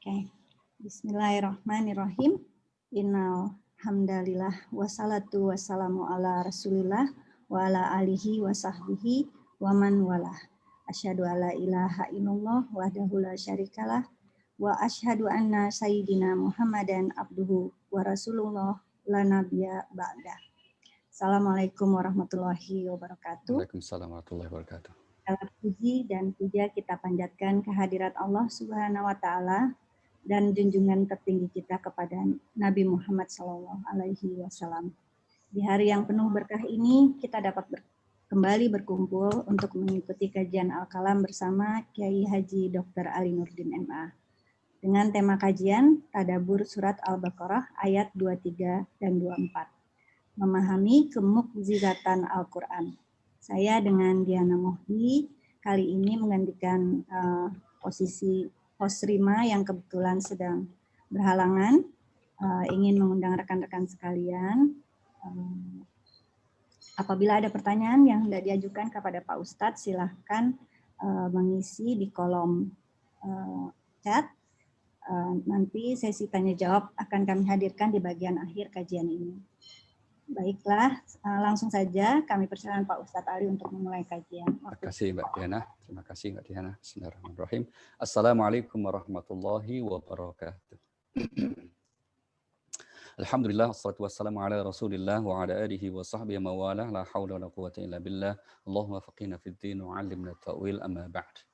Oke. Bismillahirrahmanirrahim. Innal hamdalillah wassalatu wassalamu ala Rasulillah wa ala alihi wa sahbihi wa man walah. Asyhadu alla ilaha illallah wahdahu la syarikalah wa asyhadu anna sayyidina Muhammadan abduhu wa rasulullah la nabiyya ba'dah. Assalamualaikum warahmatullahi wabarakatuh. Waalaikumsalam warahmatullahi wabarakatuh. Segala puji dan puja kita panjatkan kehadirat Allah Subhanahu wa taala dan junjungan tertinggi kita kepada Nabi Muhammad SAW. Di hari yang penuh berkah ini kita dapat kembali berkumpul untuk mengikuti kajian Al-Kalam bersama Kiai Haji Dr. Ali Nurdin MA. Dengan tema kajian Tadabbur Surat Al-Baqarah ayat 23 dan 24. Memahami kemukjizatan Al-Quran. Saya dengan Diana Mohdi kali ini menggantikan posisi host Rima yang kebetulan sedang berhalangan. Ingin mengundang rekan-rekan sekalian. Apabila ada pertanyaan yang hendak diajukan kepada Pak Ustadz, silahkan mengisi di kolom chat. Nanti sesi tanya jawab akan kami hadirkan di bagian akhir kajian ini. Baiklah, langsung saja kami persilakan Pak Ustadz Ali untuk memulai kajian. Terima kasih Mbak Diana. Terima kasih Mbak Diana. Bismillahirrahmanirrahim. Assalamualaikum warahmatullahi wabarakatuh. Alhamdulillah, wassalatu wassalamu ala rasulillah wa ala alihi wa sahbihi mawalah, la hawla wa la quwwata illa billah. Allahumma faqihna fid din wa 'allimna ta'wil, amma ba'd.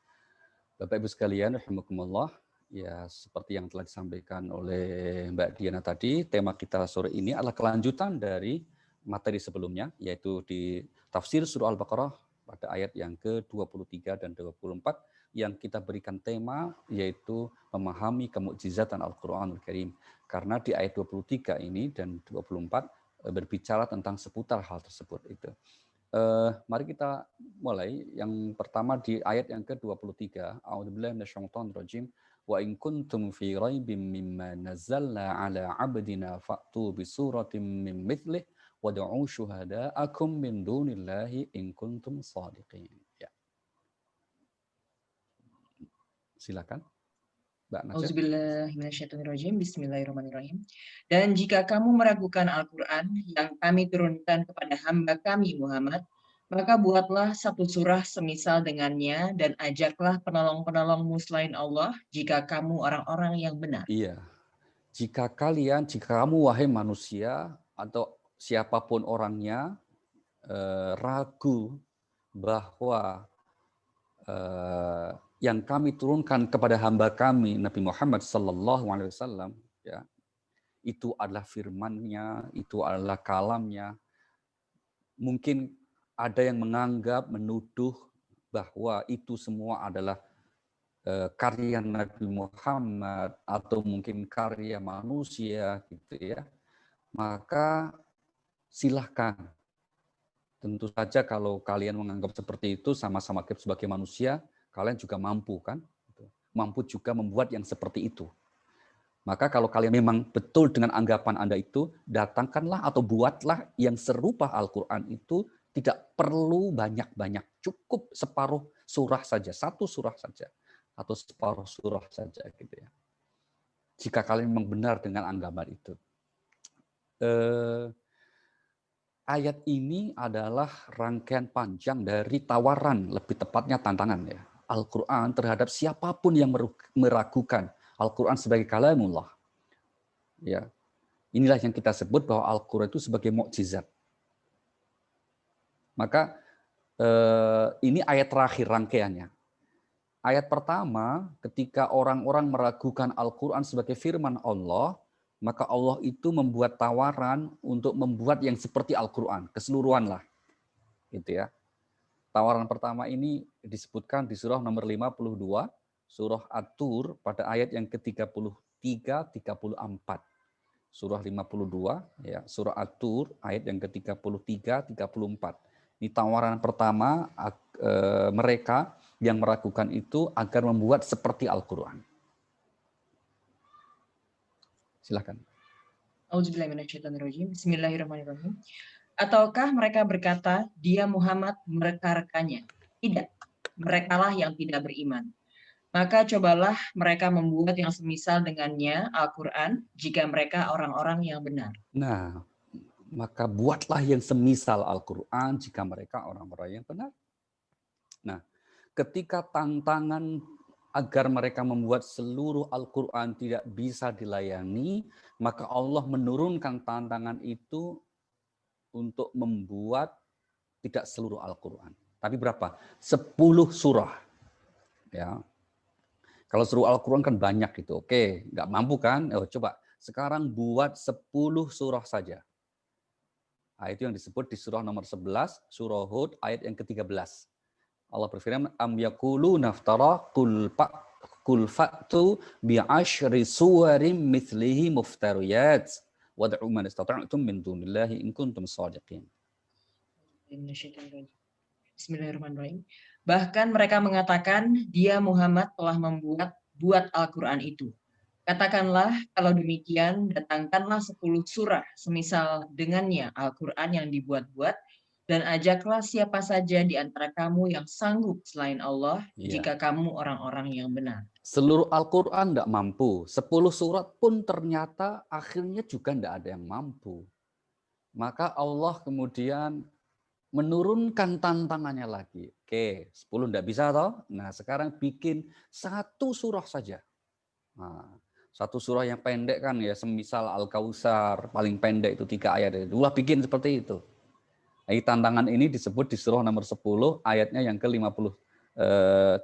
Bapak Ibu sekalian, rahimakumullah. Ya, seperti yang telah disampaikan oleh Mbak Diana tadi, tema kita sore ini adalah kelanjutan dari materi sebelumnya, yaitu di tafsir surah Al-Baqarah pada ayat yang ke-23 dan 24, yang kita berikan tema yaitu memahami kemukjizatan Al-Quranul Karim. Karena di ayat 23 ini dan 24 berbicara tentang seputar hal tersebut. Itu. Mari kita mulai. Yang pertama di ayat yang ke-23. A'udzubillahi minasyaitonir rajim. Wa in kuntum fi raibin mimma nazzalna ala 'abdina fa'tu bi suratin min mithlih wad'u syuhada'akum min dunillahi in kuntum shadiqin. Ya. Silakan. Mbak Nasir. Auzubillahi minasyaitonirrajim. Bismillahirrahmanirrahim. Dan jika kamu meragukan Al-Qur'an yang kami turunkan kepada hamba kami Muhammad, maka buatlah satu surah semisal dengannya dan ajaklah penolong-penolongmu selain Allah jika kamu orang-orang yang benar. Iya. Jika kamu wahai manusia atau siapapun orangnya ragu bahwa yang kami turunkan kepada hamba kami Nabi Muhammad SAW, ya, itu adalah firman-Nya, itu adalah kalamnya. Mungkin ada yang menganggap, menuduh bahwa itu semua adalah karya Nabi Muhammad atau mungkin karya manusia, gitu ya. Maka silahkan. Tentu saja kalau kalian menganggap seperti itu, sama-sama sebagai manusia, kalian juga mampu kan? Mampu juga membuat yang seperti itu. Maka kalau kalian memang betul dengan anggapan Anda itu, datangkanlah atau buatlah yang serupa Al-Quran itu. Tidak perlu banyak-banyak, cukup separuh surah saja, satu surah saja, atau separuh surah saja, gitu ya. Jika kalian memang benar dengan anggapan itu. Ayat ini adalah rangkaian panjang dari tawaran, lebih tepatnya tantangan ya, Al-Quran terhadap siapapun yang meragukan Al-Quran sebagai kalamullah. Ya, inilah yang kita sebut bahwa Al-Quran itu sebagai mukjizat. Maka ini ayat terakhir rangkaiannya. Ayat pertama, ketika orang-orang meragukan Al-Quran sebagai firman Allah, maka Allah itu membuat tawaran untuk membuat yang seperti Al-Quran, keseluruhan lah. Gitu ya. Tawaran pertama ini disebutkan di surah nomor 52, surah At-Tur pada ayat yang ke-33, 34. Surah 52, ya, surah At-Tur ayat yang ke-33, 34. Ini tawaran pertama mereka yang meragukan itu agar membuat seperti Al-Quran. Silakan. Auzubillahi minasyaitonirrajim. Bismillahirrahmanirrahim. Ataukah mereka berkata, dia Muhammad mereka-rekanya? Tidak, merekalah yang tidak beriman. Maka cobalah mereka membuat yang semisal dengannya, Al-Quran, jika mereka orang-orang yang benar. Nah, maka buatlah yang semisal Al-Quran jika mereka orang-orang yang benar. Nah, ketika tantangan agar mereka membuat seluruh Al-Quran tidak bisa dilayani, maka Allah menurunkan tantangan itu untuk membuat tidak seluruh Al-Quran. Tapi berapa? 10 surah. Ya. Kalau seluruh Al-Quran kan banyak gitu. Oke, nggak mampu kan? Coba sekarang buat 10 surah saja. Nah, itu yang disebut di surah nomor 11, surah Hud, ayat yang ke-13. Allah berfirman, am yaqulu naftara qul fa'tu bi'ashri suwarin mithlihi muftariyat wad'u man istata'tum min dunillahi in kuntum shadiqin. Bismillahirrahmanirrahim. Bahkan mereka mengatakan, dia Muhammad telah buat Al-Quran itu. Katakanlah, kalau demikian, datangkanlah 10 surah, semisal dengannya Al-Quran yang dibuat-buat, dan ajaklah siapa saja di antara kamu yang sanggup selain Allah, jika kamu orang-orang yang benar. Seluruh Al-Quran tidak mampu. 10 surat pun ternyata akhirnya juga tidak ada yang mampu. Maka Allah kemudian menurunkan tantangannya lagi. Oke, 10 tidak bisa toh. Nah, sekarang bikin satu surah saja. Nah, satu surah yang pendek kan ya, semisal Al-Kautsar, paling pendek itu 3 ayat. Dua bikin seperti itu. Nah, tantangan ini disebut di surah nomor 10 ayatnya yang ke-50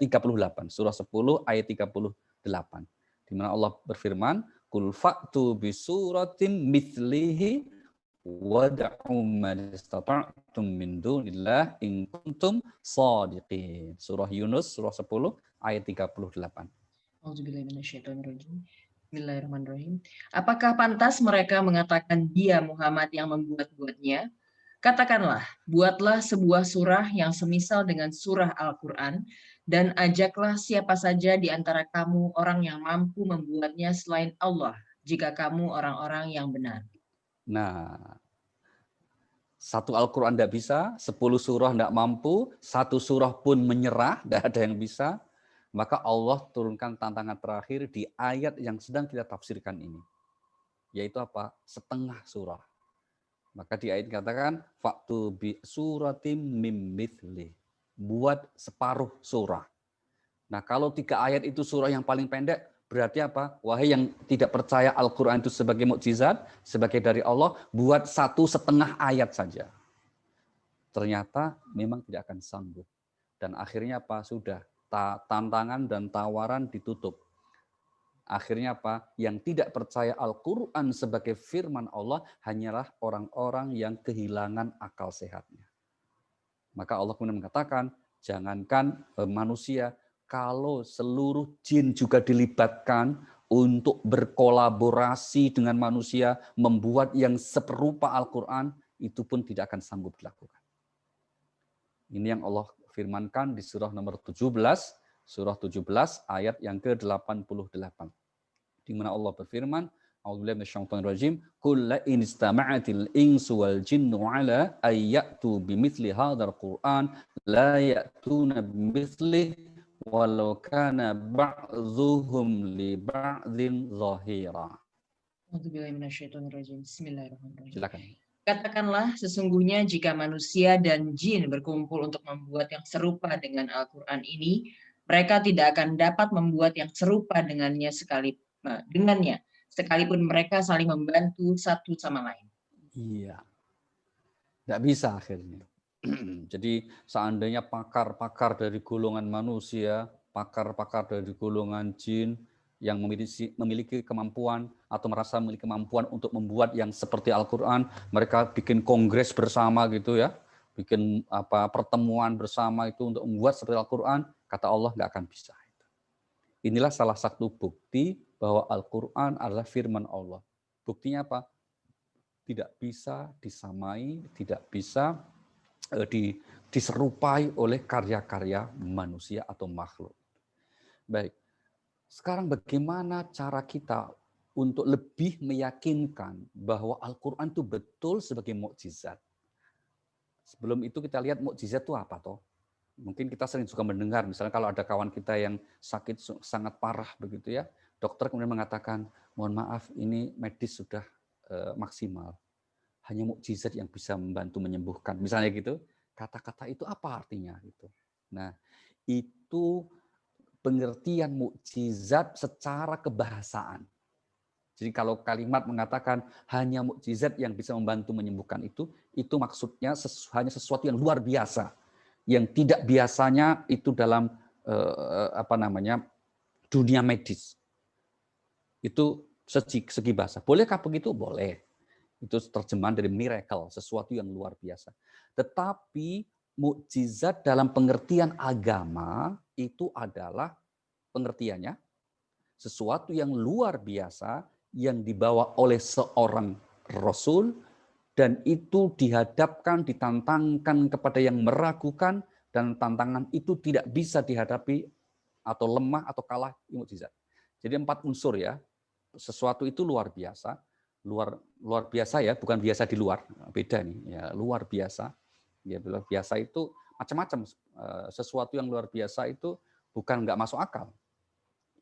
38. Surah 10 ayat 38. Di mana Allah berfirman, "Qul fa'tu bi suratin mithlihi wad'u man istata'tum min dunillah in kuntum shadiqin." Surah Yunus surah 10 ayat 38. Bismillahirrahmanirrahim. Apakah pantas mereka mengatakan dia Muhammad yang membuat-buatnya? Katakanlah, buatlah sebuah surah yang semisal dengan surah Al-Quran, dan ajaklah siapa saja di antara kamu orang yang mampu membuatnya selain Allah, jika kamu orang-orang yang benar. Nah, satu Al-Quran tidak bisa, 10 surah tidak mampu, satu surah pun menyerah, tidak ada yang bisa. Maka Allah turunkan tantangan terakhir di ayat yang sedang kita tafsirkan ini. Yaitu apa? Setengah surah. Maka di ayat dikatakan, Faktu bi suratim mim mithli. Buat separuh surah. Nah, kalau 3 ayat itu surah yang paling pendek, berarti apa? Wahai yang tidak percaya Al-Quran itu sebagai mukjizat, sebagai dari Allah, buat 1,5 ayat saja. Ternyata memang tidak akan sanggup. Dan akhirnya apa? Sudah tantangan dan tawaran ditutup. Akhirnya apa? Yang tidak percaya Al-Quran sebagai firman Allah hanyalah orang-orang yang kehilangan akal sehatnya. Maka Allah kemudian mengatakan, jangankan manusia, kalau seluruh jin juga dilibatkan untuk berkolaborasi dengan manusia, membuat yang serupa Al-Quran, itu pun tidak akan sanggup dilakukan. Ini yang Allah firmankan di surah nomor 17, surah 17 ayat yang ke-88. Di mana Allah berfirman, A'udzubillahi minasyaitonir rajim, "Qul la in istama'atil insu wal jinnu 'ala ay ya'tu bimithli hadzal Qur'an la ya'tuna bimithlihi walau kana ba'dzuhum li ba'dzin zahira." A'udzubillahi minasyaitonir rajim. Bismillahirrahmanirrahim. Silakan. Katakanlah, sesungguhnya jika manusia dan jin berkumpul untuk membuat yang serupa dengan Al-Quran ini, mereka tidak akan dapat membuat yang serupa dengannya sekalipun mereka saling membantu satu sama lain. Iya. Tidak bisa akhirnya. Jadi seandainya pakar-pakar dari golongan manusia, pakar-pakar dari golongan jin yang memiliki kemampuan atau merasa memiliki kemampuan untuk membuat yang seperti Al-Quran, mereka bikin kongres bersama gitu ya, bikin pertemuan bersama itu untuk membuat seperti Al-Quran, kata Allah nggak akan bisa. Inilah salah satu bukti bahwa Al-Quran adalah firman Allah. Buktinya apa? Tidak bisa disamai, tidak bisa diserupai oleh karya-karya manusia atau makhluk. Baik, sekarang bagaimana cara kita untuk lebih meyakinkan bahwa Al-Quran itu betul sebagai mukjizat? Sebelum itu kita lihat mukjizat itu apa toh? Mungkin kita sering juga mendengar, misalnya kalau ada kawan kita yang sakit sangat parah begitu ya, dokter kemudian mengatakan, mohon maaf ini medis sudah maksimal, hanya mukjizat yang bisa membantu menyembuhkan, misalnya gitu. Kata-kata itu apa artinya gitu. Nah, itu pengertian mukjizat secara kebahasaan. Jadi kalau kalimat mengatakan hanya mukjizat yang bisa membantu menyembuhkan itu maksudnya hanya sesuatu yang luar biasa, yang tidak biasanya itu dalam dunia medis. Itu segi bahasa. Bolehkah begitu? Boleh. Itu terjemahan dari miracle, sesuatu yang luar biasa. Tetapi mukjizat dalam pengertian agama itu adalah pengertiannya sesuatu yang luar biasa yang dibawa oleh seorang rasul dan itu dihadapkan, ditantangkan kepada yang meragukan, dan tantangan itu tidak bisa dihadapi atau lemah atau kalah mukjizat. Jadi 4 unsur ya. Sesuatu itu luar biasa, luar biasa ya, bukan biasa di luar. Beda nih, ya, luar biasa. Ya, luar biasa itu macam-macam. Sesuatu yang luar biasa itu bukan nggak masuk akal.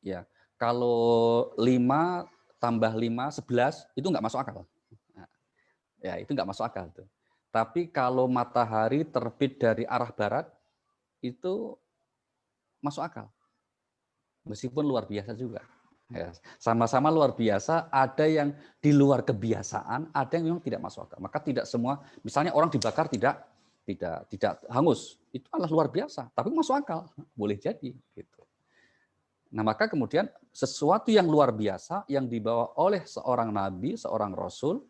Ya, kalau 5 tambah 5, 11 itu nggak masuk akal. Ya, itu nggak masuk akal tuh. Tapi kalau matahari terbit dari arah barat, itu masuk akal. Meskipun luar biasa juga. Ya, sama-sama luar biasa, ada yang di luar kebiasaan, ada yang memang tidak masuk akal. Maka tidak semua, misalnya orang dibakar tidak hangus, itu adalah luar biasa, tapi masuk akal, boleh jadi gitu. Nah, maka kemudian sesuatu yang luar biasa yang dibawa oleh seorang nabi, seorang rasul,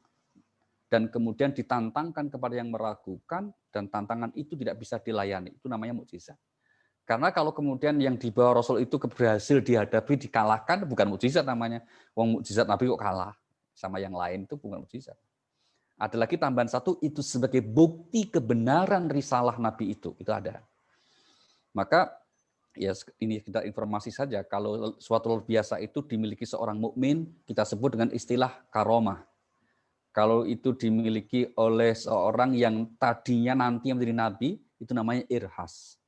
dan kemudian ditantangkan kepada yang meragukan, dan tantangan itu tidak bisa dilayani. Itu namanya mukjizat. Karena kalau kemudian yang dibawa Rasul itu berhasil dihadapi, dikalahkan, bukan mukjizat namanya. Wong mukjizat Nabi kok kalah sama yang lain, itu bukan mukjizat. Ada lagi tambahan satu, itu sebagai bukti kebenaran risalah Nabi itu ada. Maka ya ini kita informasi saja, kalau suatu luar biasa itu dimiliki seorang mukmin, kita sebut dengan istilah karomah. Kalau itu dimiliki oleh seorang yang tadinya nanti menjadi nabi, itu namanya irhas.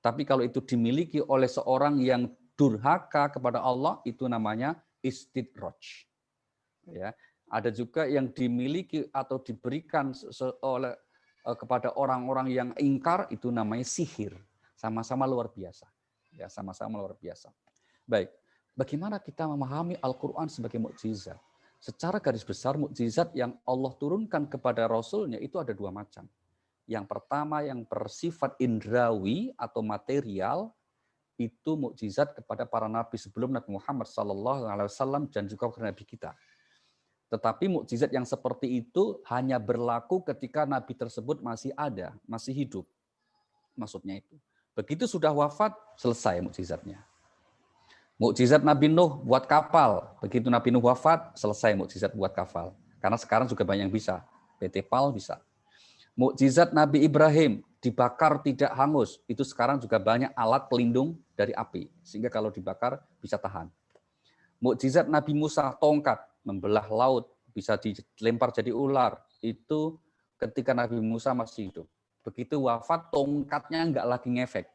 Tapi kalau itu dimiliki oleh seorang yang durhaka kepada Allah, itu namanya istidraj. Ya, ada juga yang dimiliki atau diberikan kepada orang-orang yang ingkar, itu namanya sihir. Sama-sama luar biasa. Ya, sama-sama luar biasa. Baik, bagaimana kita memahami Al-Quran sebagai mukjizat? Secara garis besar, mukjizat yang Allah turunkan kepada Rasulnya itu ada 2 macam. Yang pertama yang bersifat indrawi atau material, itu mukjizat kepada para nabi sebelum Nabi Muhammad SAW dan juga kepada nabi kita. Tetapi mukjizat yang seperti itu hanya berlaku ketika nabi tersebut masih ada, masih hidup. Maksudnya itu. Begitu sudah wafat, selesai mukjizatnya. Mukjizat Nabi Nuh buat kapal. Begitu Nabi Nuh wafat, selesai mukjizat buat kapal. Karena sekarang juga banyak yang bisa. PT PAL bisa. Mukjizat Nabi Ibrahim, dibakar tidak hangus. Itu sekarang juga banyak alat pelindung dari api. Sehingga kalau dibakar bisa tahan. Mukjizat Nabi Musa, tongkat, membelah laut, bisa dilempar jadi ular. Itu ketika Nabi Musa masih hidup. Begitu wafat, tongkatnya nggak lagi ngefek.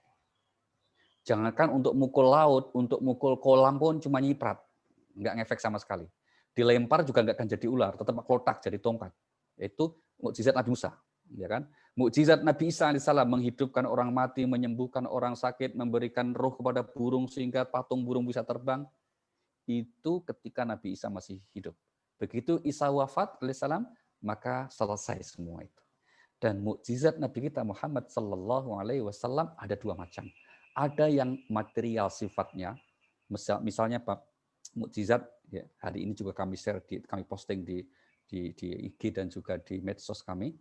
Jangankan untuk mukul laut, untuk mukul kolam pun cuma nyiprat. Nggak ngefek sama sekali. Dilempar juga nggak akan jadi ular, tetap kotak jadi tongkat. Itu mukjizat Nabi Musa. Ya kan? Mukjizat Nabi Isa alaihissalam menghidupkan orang mati, menyembuhkan orang sakit, memberikan roh kepada burung sehingga patung burung bisa terbang. Itu ketika Nabi Isa masih hidup. Begitu Isa wafat alaihissalam, maka selesai semua itu. Dan mukjizat Nabi kita Muhammad sallallahu alaihi wasallam ada 2 macam. Ada yang material sifatnya, misalnya mukjizat, ya, hari ini juga kami share, kami posting di IG dan juga di medsos kami.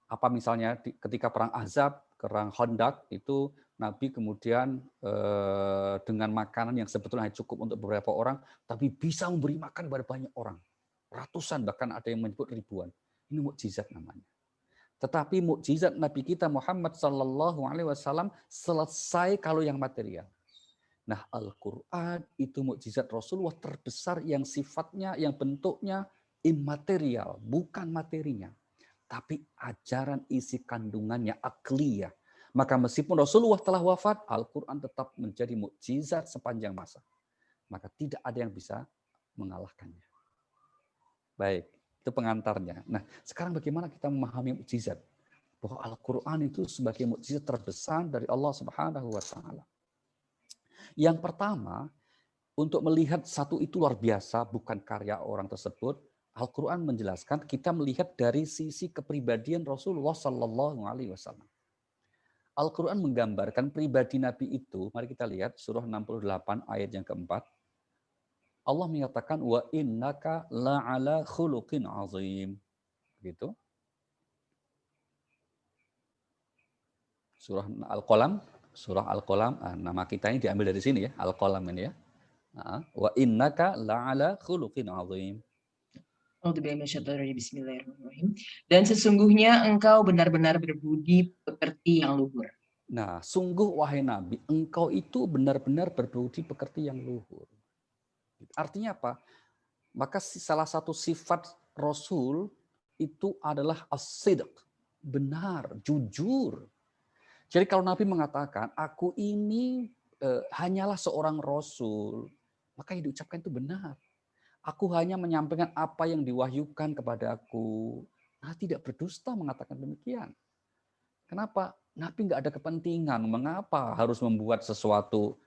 Apa misalnya ketika perang Ahzab, perang Khandaq, itu Nabi kemudian dengan makanan yang sebetulnya cukup untuk beberapa orang, tapi bisa memberi makan kepada banyak orang, ratusan, bahkan ada yang menyebut ribuan. Ini mukjizat namanya. Tetapi mukjizat Nabi kita Muhammad sallallahu alaihi wasallam selesai kalau yang material. Nah, Al-Qur'an itu mukjizat Rasulullah terbesar yang sifatnya, yang bentuknya imaterial, bukan materinya. Tapi ajaran isi kandungannya akliyah, Maka meskipun Rasulullah telah wafat, Al-Quran tetap menjadi mukjizat sepanjang masa. Maka tidak ada yang bisa mengalahkannya. Baik, itu pengantarnya. Nah, sekarang bagaimana kita memahami mukjizat? Bahwa Al-Quran itu sebagai mukjizat terbesar dari Allah Subhanahu wa Ta'ala. Yang pertama, untuk melihat satu itu luar biasa, bukan karya orang tersebut, Al-Quran menjelaskan kita melihat dari sisi kepribadian Rasulullah Sallallahu Alaihi Wasallam. Al-Quran menggambarkan pribadi Nabi itu, mari kita lihat surah 68 ayat yang keempat. Allah menyatakan, wa innaka la'ala khuluqin azim. Begitu. Surah Al-Qalam, nama kita ini diambil dari sini ya, Al-Qalam ini ya. Wa innaka la'ala khuluqin azim. Bismillahirrahmanirrahim. Dan sesungguhnya engkau benar-benar berbudi pekerti yang luhur. Nah, sungguh wahai Nabi, engkau itu benar-benar berbudi pekerti yang luhur. Artinya apa? Maka salah satu sifat Rasul itu adalah as-sidq, benar, jujur. Jadi kalau Nabi mengatakan, aku ini hanyalah seorang Rasul, maka yang diucapkan itu benar. Aku hanya menyampaikan apa yang diwahyukan kepadaku. Nah, tidak berdusta mengatakan demikian. Kenapa? Nabi nggak ada kepentingan. Mengapa harus membuat sesuatu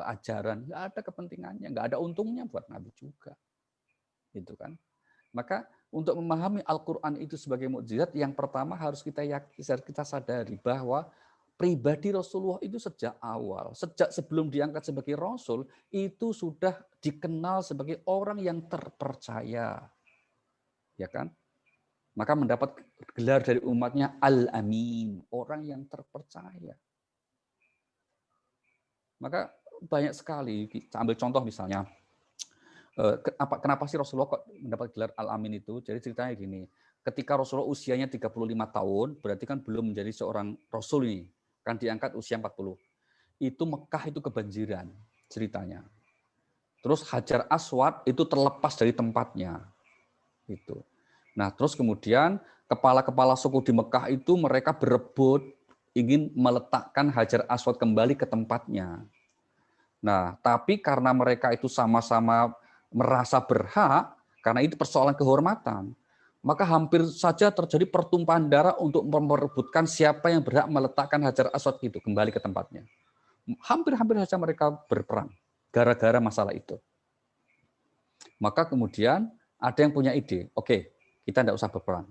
ajaran? Nggak ada kepentingannya, nggak ada untungnya buat Nabi juga. Gitu kan? Maka untuk memahami Al-Quran itu sebagai mukjizat, yang pertama harus kita sadari bahwa pribadi Rasulullah itu sejak awal, sejak sebelum diangkat sebagai Rasul, itu sudah dikenal sebagai orang yang terpercaya. Ya kan? Maka mendapat gelar dari umatnya Al-Amin, orang yang terpercaya. Maka banyak sekali, kita ambil contoh misalnya, kenapa sih Rasulullah kok mendapat gelar Al-Amin itu? Jadi ceritanya gini, ketika Rasulullah usianya 35 tahun, berarti kan belum menjadi seorang Rasul ini, kan diangkat usia 40. Itu Mekah itu kebanjiran ceritanya. Terus Hajar Aswad itu terlepas dari tempatnya. Itu. Nah, terus kemudian kepala-kepala suku di Mekah itu mereka berebut ingin meletakkan Hajar Aswad kembali ke tempatnya. Nah, tapi karena mereka itu sama-sama merasa berhak, karena itu persoalan kehormatan, maka hampir saja terjadi pertumpahan darah untuk memperebutkan siapa yang berhak meletakkan Hajar Aswad itu kembali ke tempatnya. Hampir-hampir saja mereka berperang gara-gara masalah itu. Maka kemudian ada yang punya ide, oke, kita tidak usah berperang.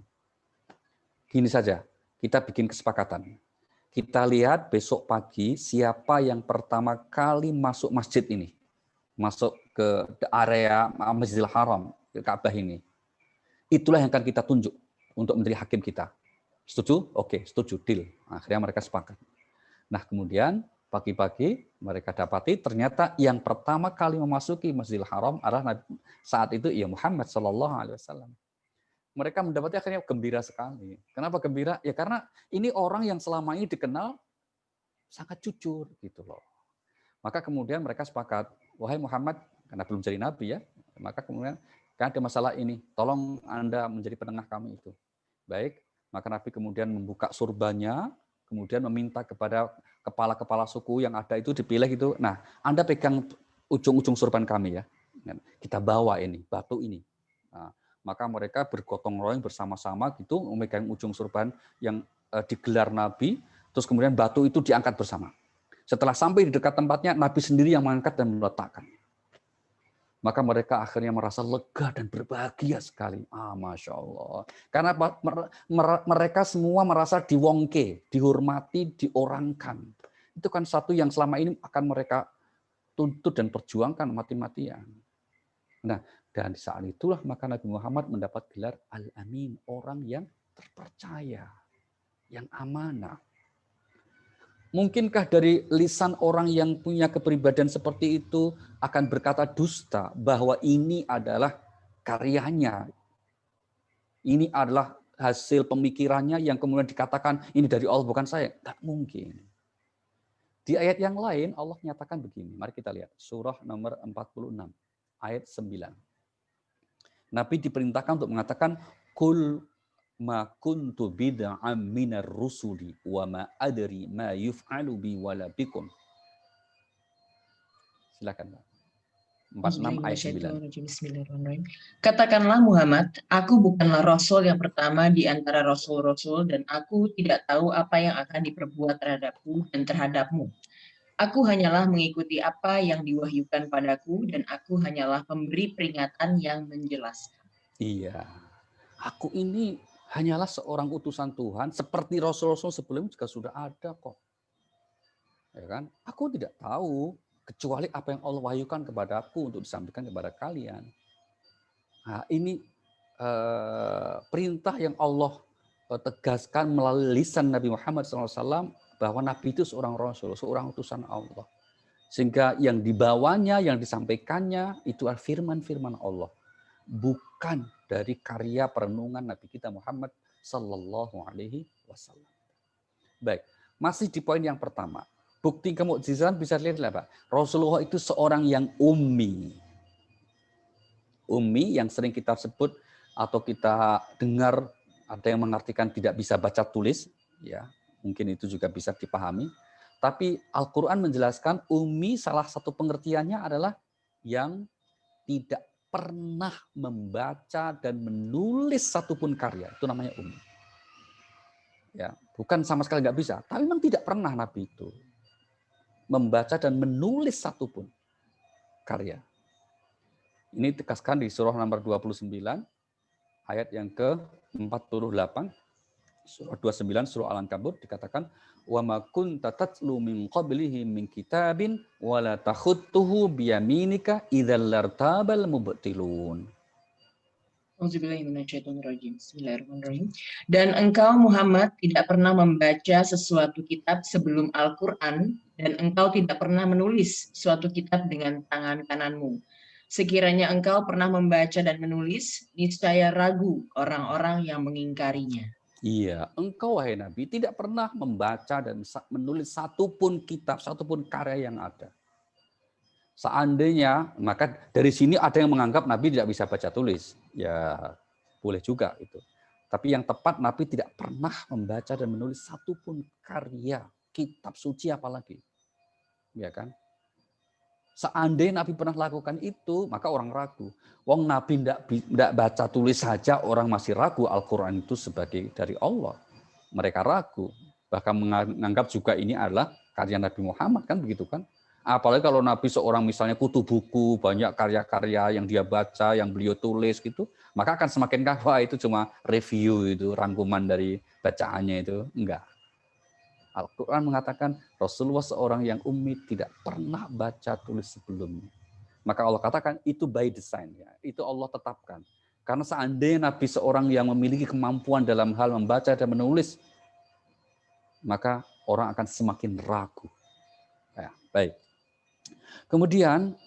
Gini saja, kita bikin kesepakatan. Kita lihat besok pagi siapa yang pertama kali masuk masjid ini. Masuk ke area Masjidil Haram, ke Ka'bah ini. Itulah yang akan kita tunjuk untuk menjadi hakim kita. Setuju? Oke, setuju, deal. Akhirnya mereka sepakat. Nah, kemudian pagi-pagi mereka dapati ternyata yang pertama kali memasuki Masjidil Haram adalah saat itu ya Muhammad Shallallahu Alaihi Wasallam. Mereka mendapati akhirnya gembira sekali. Kenapa gembira? Ya karena ini orang yang selama ini dikenal sangat jujur gitu loh. Maka kemudian mereka sepakat, wahai Muhammad, karena belum jadi nabi ya, maka kemudian kan ada masalah ini, tolong Anda menjadi penengah kami itu. Baik, maka Nabi kemudian membuka surbannya, kemudian meminta kepada kepala-kepala suku yang ada itu dipilih itu. Nah, Anda pegang ujung-ujung surban kami ya. Kita bawa ini, batu ini. Nah, maka mereka bergotong royong bersama-sama gitu memegang ujung surban yang digelar Nabi, terus kemudian batu itu diangkat bersama. Setelah sampai di dekat tempatnya, Nabi sendiri yang mengangkat dan meletakkan. Maka mereka akhirnya merasa lega dan berbahagia sekali. Masya Allah. Karena mereka semua merasa diwongke, dihormati, diorangkan. Itu kan satu yang selama ini akan mereka tuntut dan perjuangkan mati-matian. Nah, dan di saat itulah maka Nabi Muhammad mendapat gelar Al-Amin, orang yang terpercaya, yang amanah. Mungkinkah dari lisan orang yang punya kepribadian seperti itu akan berkata dusta bahwa ini adalah karyanya, ini adalah hasil pemikirannya yang kemudian dikatakan ini dari Allah bukan saya? Tak mungkin. Di ayat yang lain Allah nyatakan begini, mari kita lihat surah nomor 46 ayat 9. Nabi diperintahkan untuk mengatakan kul ma kuntu bid'am minar rusuli wa ma adri ma yuf'alu bi wala bikum. Silakan, Pak. 46 ayat 9. Bismillahirrahmanirrahim. Katakanlah Muhammad, aku bukanlah rasul yang pertama di antara rasul-rasul dan aku tidak tahu apa yang akan diperbuat terhadapku dan terhadapmu. Aku hanyalah mengikuti apa yang diwahyukan padaku dan aku hanyalah pemberi peringatan yang menjelaskan. Iya. Aku ini hanyalah seorang utusan Tuhan, seperti rasul-rasul sebelumnya juga sudah ada kok. Ya kan? Aku tidak tahu kecuali apa yang Allah wahyukan kepadaku untuk disampaikan kepada kalian. Nah, ini perintah yang Allah tegaskan melalui lisan Nabi Muhammad SAW bahwa Nabi itu seorang rasul, seorang utusan Allah. Sehingga yang dibawanya, yang disampaikannya itu adalah firman-firman Allah. Bukan dari karya perenungan Nabi kita Muhammad Sallallahu Alaihi Wasallam. Baik, masih di poin yang pertama. Bukti kemukjizatan bisa dilihat Pak. Rasulullah itu seorang yang ummi. Ummi yang sering kita sebut atau kita dengar ada yang mengartikan tidak bisa baca tulis, ya mungkin itu juga bisa dipahami. Tapi Al-Quran menjelaskan ummi salah satu pengertiannya adalah yang tidak pernah membaca dan menulis satupun karya. Itu namanya ummi. Ya, bukan sama sekali nggak bisa, tapi memang tidak pernah Nabi itu membaca dan menulis satupun karya. Ini ditegaskan di surah nomor 29, ayat yang ke-48, surah 29, surah Al-Ankabut, dikatakan, وَمَا كُنْتَ تَتْلُو مِنْ قَبْلِهِ مِنْ كِتَابٍ وَلَا تَخُطُّهُ بِيَمِينِكَ إِذًا لَارْتَابَ الْمُبْطِلُونَ. Bismillahirrahmanirrahim. Dan engkau Muhammad tidak pernah membaca sesuatu kitab sebelum Al-Quran dan engkau tidak pernah menulis suatu kitab dengan tangan kananmu. Sekiranya engkau pernah membaca dan menulis, niscaya ragu orang-orang yang mengingkarinya. Iya, engkau wahai Nabi tidak pernah membaca dan menulis satupun kitab, satupun karya yang ada. Seandainya, maka dari sini ada yang menganggap Nabi tidak bisa baca tulis. Ya, boleh juga itu. Tapi yang tepat Nabi tidak pernah membaca dan menulis satupun karya, kitab suci apalagi. Ya kan? Seandainya Nabi pernah lakukan itu, maka orang ragu. Wong Nabi tidak baca tulis saja, orang masih ragu Al-Quran itu sebagai dari Allah. Mereka ragu. Bahkan menganggap juga ini adalah karya Nabi Muhammad, kan begitu kan? Apalagi kalau Nabi seorang misalnya kutu buku, banyak karya-karya yang dia baca, yang beliau tulis gitu, maka akan semakin wah itu cuma review itu, rangkuman dari bacaannya itu. Enggak. Al-Quran mengatakan Rasulullah seorang yang ummi tidak pernah baca tulis sebelumnya. Maka Allah katakan itu by design. Ya. Itu Allah tetapkan. Karena seandainya Nabi seorang yang memiliki kemampuan dalam hal membaca dan menulis, maka orang akan semakin ragu. Ya, baik. Kemudian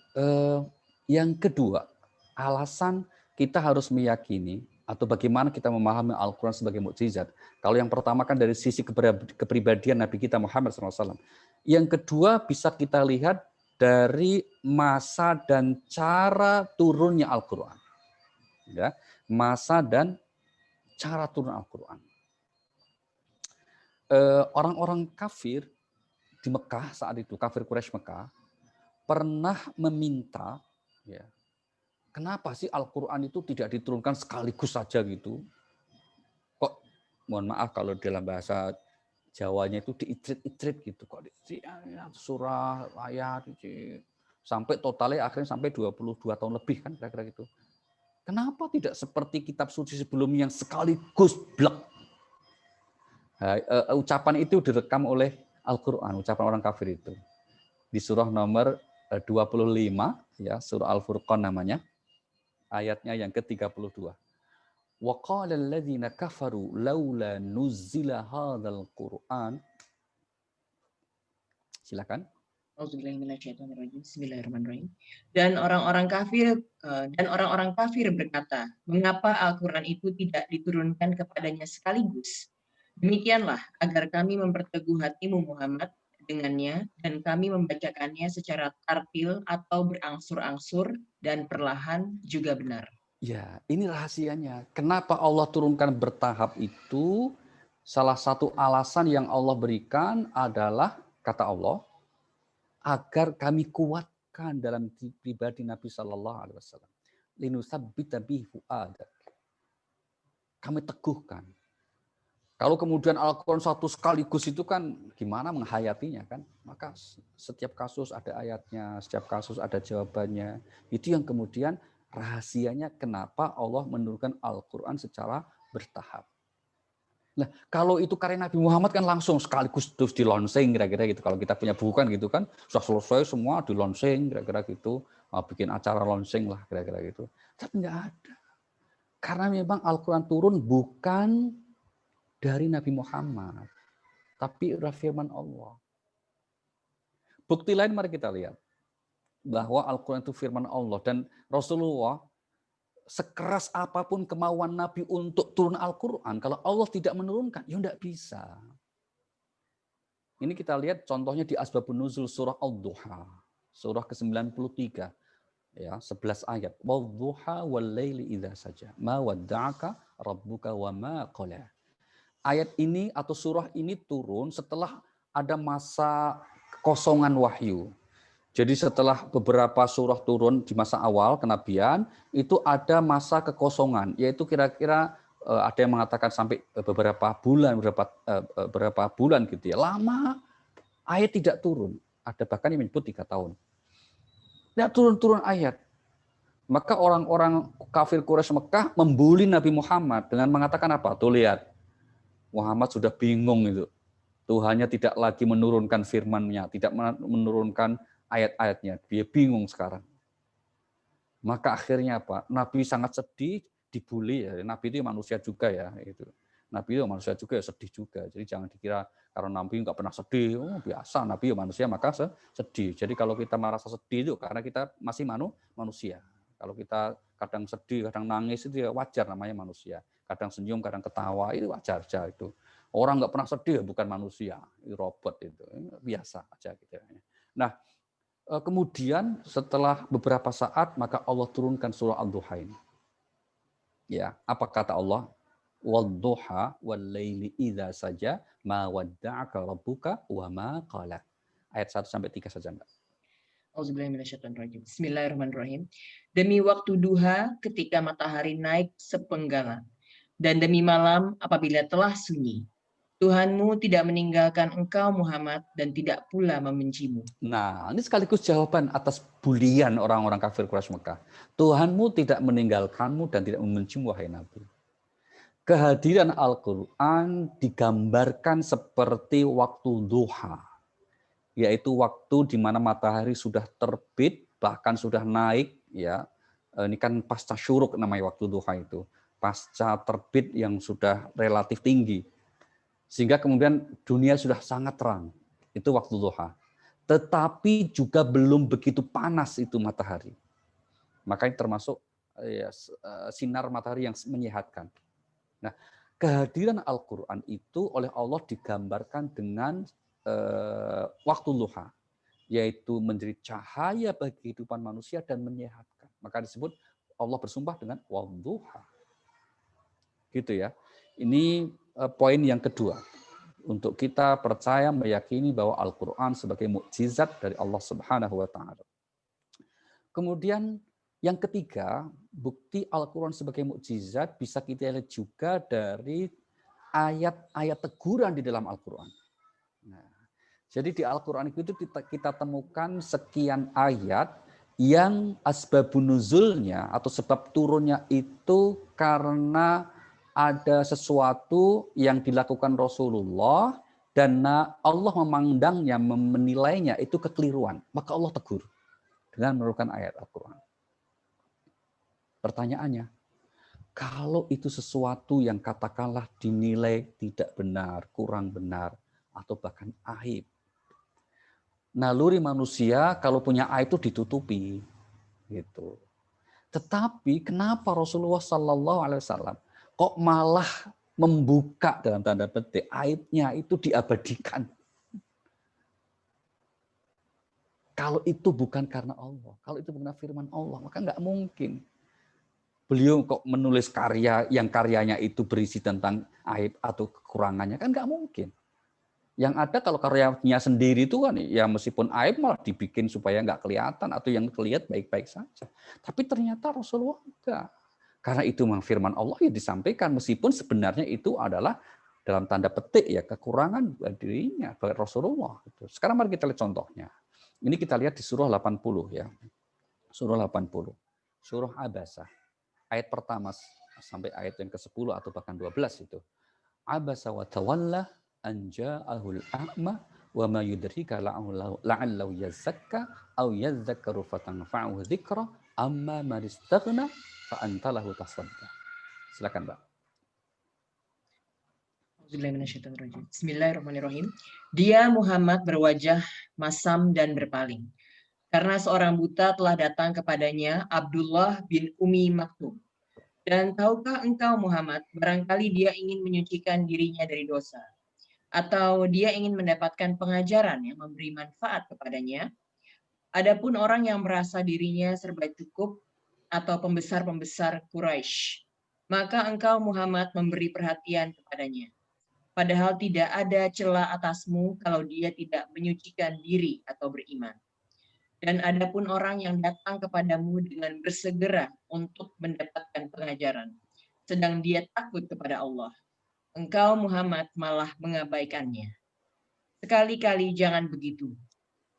yang kedua, alasan kita harus meyakini atau bagaimana kita memahami Al-Quran sebagai mukjizat. Kalau yang pertama kan dari sisi kepribadian Nabi kita Muhammad SAW. Yang kedua bisa kita lihat dari masa dan cara turunnya Al-Quran. Ya, masa dan cara turun Al-Quran. Orang-orang kafir di Mekah saat itu, kafir Quraisy Mekah, pernah meminta, ya, kenapa sih Al-Quran itu tidak diturunkan sekaligus saja gitu? Kok, mohon maaf kalau dalam bahasa Jawanya itu diitrit-itrit gitu. Kok surah, ayat, sampai totalnya akhirnya sampai 22 tahun lebih kan kira-kira gitu. Kenapa tidak seperti kitab suci sebelumnya yang sekaligus blek? Ucapan itu direkam oleh Al-Quran, ucapan orang kafir itu. Di surah nomor 25, ya, surah Al-Furqan namanya, ayatnya yang ke-32. Wa qala alladziina kafaru laula nuzzila hadzal Qur'an. Silakan. Bismillahirrahmanirrahim. Dan orang-orang kafir berkata, mengapa Al-Quran itu tidak diturunkan kepadanya sekaligus? Demikianlah agar kami memperteguh hatimu Muhammad dengannya dan kami membacakannya secara tartil atau berangsur-angsur dan perlahan juga benar. Ya, ini rahasianya. Kenapa Allah turunkan bertahap itu? Salah satu alasan yang Allah berikan adalah, kata Allah, agar kami kuatkan dalam pribadi Nabi Shallallahu Alaihi Wasallam. Linusabbita bihi fuadak. Kami teguhkan. Kalau kemudian Al-Quran satu sekaligus itu kan gimana menghayatinya kan? Maka setiap kasus ada ayatnya, setiap kasus ada jawabannya. Itu yang kemudian rahasianya kenapa Allah menurunkan Al-Quran secara bertahap. Nah, kalau itu karya Nabi Muhammad kan langsung sekaligus terus di launching kira-kira gitu. Kalau kita punya buku kan gitu kan, sudah selesai semua di launching kira-kira gitu. Bikin acara launching lah kira-kira gitu. Tapi nggak ada. Karena memang Al-Quran turun bukan dari Nabi Muhammad, tapi firman Allah. Bukti lain mari kita lihat bahwa Al-Quran itu firman Allah dan Rasulullah sekeras apapun kemauan Nabi untuk turun Al-Quran, kalau Allah tidak menurunkan, ya tidak bisa. Ini kita lihat contohnya di Asbabun Nuzul surah Al-Duha, surah ke-93, ya 11 ayat. Wal-duha wal-laili idza saja, ma wadda'aka rabbuka wa ma qala. Ayat ini atau surah ini turun setelah ada masa kekosongan wahyu. Jadi setelah beberapa surah turun di masa awal kenabian, itu ada masa kekosongan, yaitu kira-kira ada yang mengatakan sampai beberapa bulan gitu ya. Lama ayat tidak turun. Ada bahkan yang menyebut 3 tahun. Tidak turun-turun ayat. Maka orang-orang kafir Quraisy Mekah membuli Nabi Muhammad dengan mengatakan apa? Tuh lihat, Muhammad sudah bingung itu. Tuhannya tidak lagi menurunkan firman-Nya, tidak menurunkan ayat-ayatnya. Dia bingung sekarang. Maka akhirnya apa? Nabi sangat sedih, dibully. Ya. Nabi itu manusia juga ya. Itu. Nabi itu manusia juga ya, sedih juga. Jadi jangan dikira karena Nabi nggak pernah sedih. Oh, biasa, Nabi ya manusia maka sedih. Jadi kalau kita merasa sedih itu karena kita masih manusia. Kalau kita kadang sedih, kadang nangis itu ya wajar, namanya manusia. Kadang senyum, kadang ketawa, itu wajar aja itu. Orang nggak pernah sedih bukan manusia, itu robot itu biasa aja gitu. Nah, kemudian setelah beberapa saat maka Allah turunkan surah Al-Duha ini. Ya, apa kata Allah? Wad-duha wal-laili idza saja ma wadda'aka rabbuka wa ma qala. Ayat 1 sampai 3 saja, Mbak. Bismillahirrahmanirrahim. Demi waktu duha ketika matahari naik sepenggalan, dan demi malam apabila telah sunyi. Tuhanmu tidak meninggalkan engkau Muhammad dan tidak pula membencimu. Nah, ini sekaligus jawaban atas bulian orang-orang kafir Quraisy Mekah. Tuhanmu tidak meninggalkanmu dan tidak membencimu, wahai Nabi. Kehadiran Al-Quran digambarkan seperti waktu duha, yaitu waktu di mana matahari sudah terbit, bahkan sudah naik, ya. Ini kan pasca syuruk namanya waktu duha itu, pasca terbit yang sudah relatif tinggi, sehingga kemudian dunia sudah sangat terang. Itu waktu duha. Tetapi juga belum begitu panas itu matahari. Makanya termasuk ya, sinar matahari yang menyehatkan. Nah, kehadiran Al-Quran itu oleh Allah digambarkan dengan waktu duha, yaitu menjadi cahaya bagi kehidupan manusia dan menyehatkan. Maka disebut Allah bersumpah dengan wadduha. Gitu ya. Ini poin yang kedua. Untuk kita percaya meyakini bahwa Al-Quran sebagai mukjizat dari Allah Subhanahu wa taala. Kemudian yang ketiga, bukti Al-Quran sebagai mukjizat bisa kita lihat juga dari ayat-ayat teguran di dalam Al-Quran. Nah, jadi di Al-Quran itu kita temukan sekian ayat yang asbabun nuzulnya atau sebab turunnya itu karena ada sesuatu yang dilakukan Rasulullah dan Allah memandangnya, menilainya itu kekeliruan. Maka Allah tegur dengan menurunkan ayat Al-Quran. Pertanyaannya, kalau itu sesuatu yang katakanlah dinilai tidak benar, kurang benar, atau bahkan aib. Naluri manusia kalau punya aib itu ditutupi, gitu. Tetapi kenapa Rasulullah Sallallahu Alaihi Wasallam kok malah membuka dalam tanda petik aibnya itu diabadikan? Kalau itu bukan karena Allah, kalau itu bukan firman Allah, maka nggak mungkin. Beliau kok menulis karya yang karyanya itu berisi tentang aib atau kekurangannya, kan nggak mungkin. Yang ada kalau karyanya sendiri itu kan ya meskipun aib malah dibikin supaya nggak kelihatan atau yang kelihatan baik-baik saja. Tapi ternyata Rasulullah enggak. Karena itu memang firman Allah yang disampaikan meskipun sebenarnya itu adalah dalam tanda petik ya kekurangan dirinya Rasulullah. Sekarang mari kita lihat contohnya. Ini kita lihat di surah 80 ya. Surah 80. Surah Abasa. Ayat pertama sampai ayat yang ke-10 atau bahkan 12 itu. Abasa wa tawalla an ja'ahul a'ma wa ma yudrika la'allahu yazakka aw yadhakkaru fatanfa'uhu dzikra amma man istaghna fa anta lahu tasadda. Silakan, Mbak. Bismillahirrahmanirrahim. Dia Muhammad berwajah masam dan berpaling. Karena seorang buta telah datang kepadanya, Abdullah bin Umi Maktum. Dan tahukah engkau Muhammad, barangkali dia ingin menyucikan dirinya dari dosa. Atau dia ingin mendapatkan pengajaran yang memberi manfaat kepadanya. Adapun orang yang merasa dirinya serba cukup atau pembesar-pembesar Quraisy, maka engkau Muhammad memberi perhatian kepadanya. Padahal tidak ada celah atasmu kalau dia tidak menyucikan diri atau beriman. Dan adapun orang yang datang kepadamu dengan bersegera untuk mendapatkan pengajaran, sedang dia takut kepada Allah, engkau Muhammad malah mengabaikannya. Sekali-kali jangan begitu.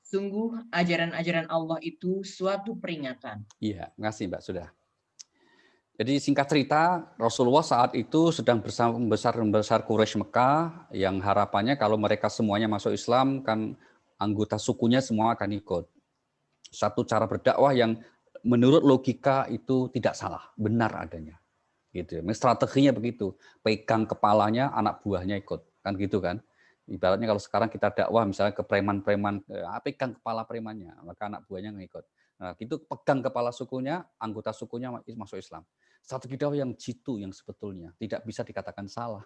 Sungguh ajaran-ajaran Allah itu suatu peringatan. Iya, makasih Mbak sudah. Jadi singkat cerita, Rasulullah saat itu sedang bersama pembesar Quraisy Mekah yang harapannya kalau mereka semuanya masuk Islam kan anggota sukunya semua akan ikut. Satu cara berdakwah yang menurut logika itu tidak salah, benar adanya. Gitu. Strateginya begitu, pegang kepalanya, anak buahnya ikut, kan gitu kan. Ibaratnya kalau sekarang kita dakwah misalnya ke preman-preman, pegang kepala premannya, maka anak buahnya ngikut. Nah, itu pegang kepala sukunya, anggota sukunya masuk Islam. Strategi dakwah yang jitu yang sebetulnya tidak bisa dikatakan salah.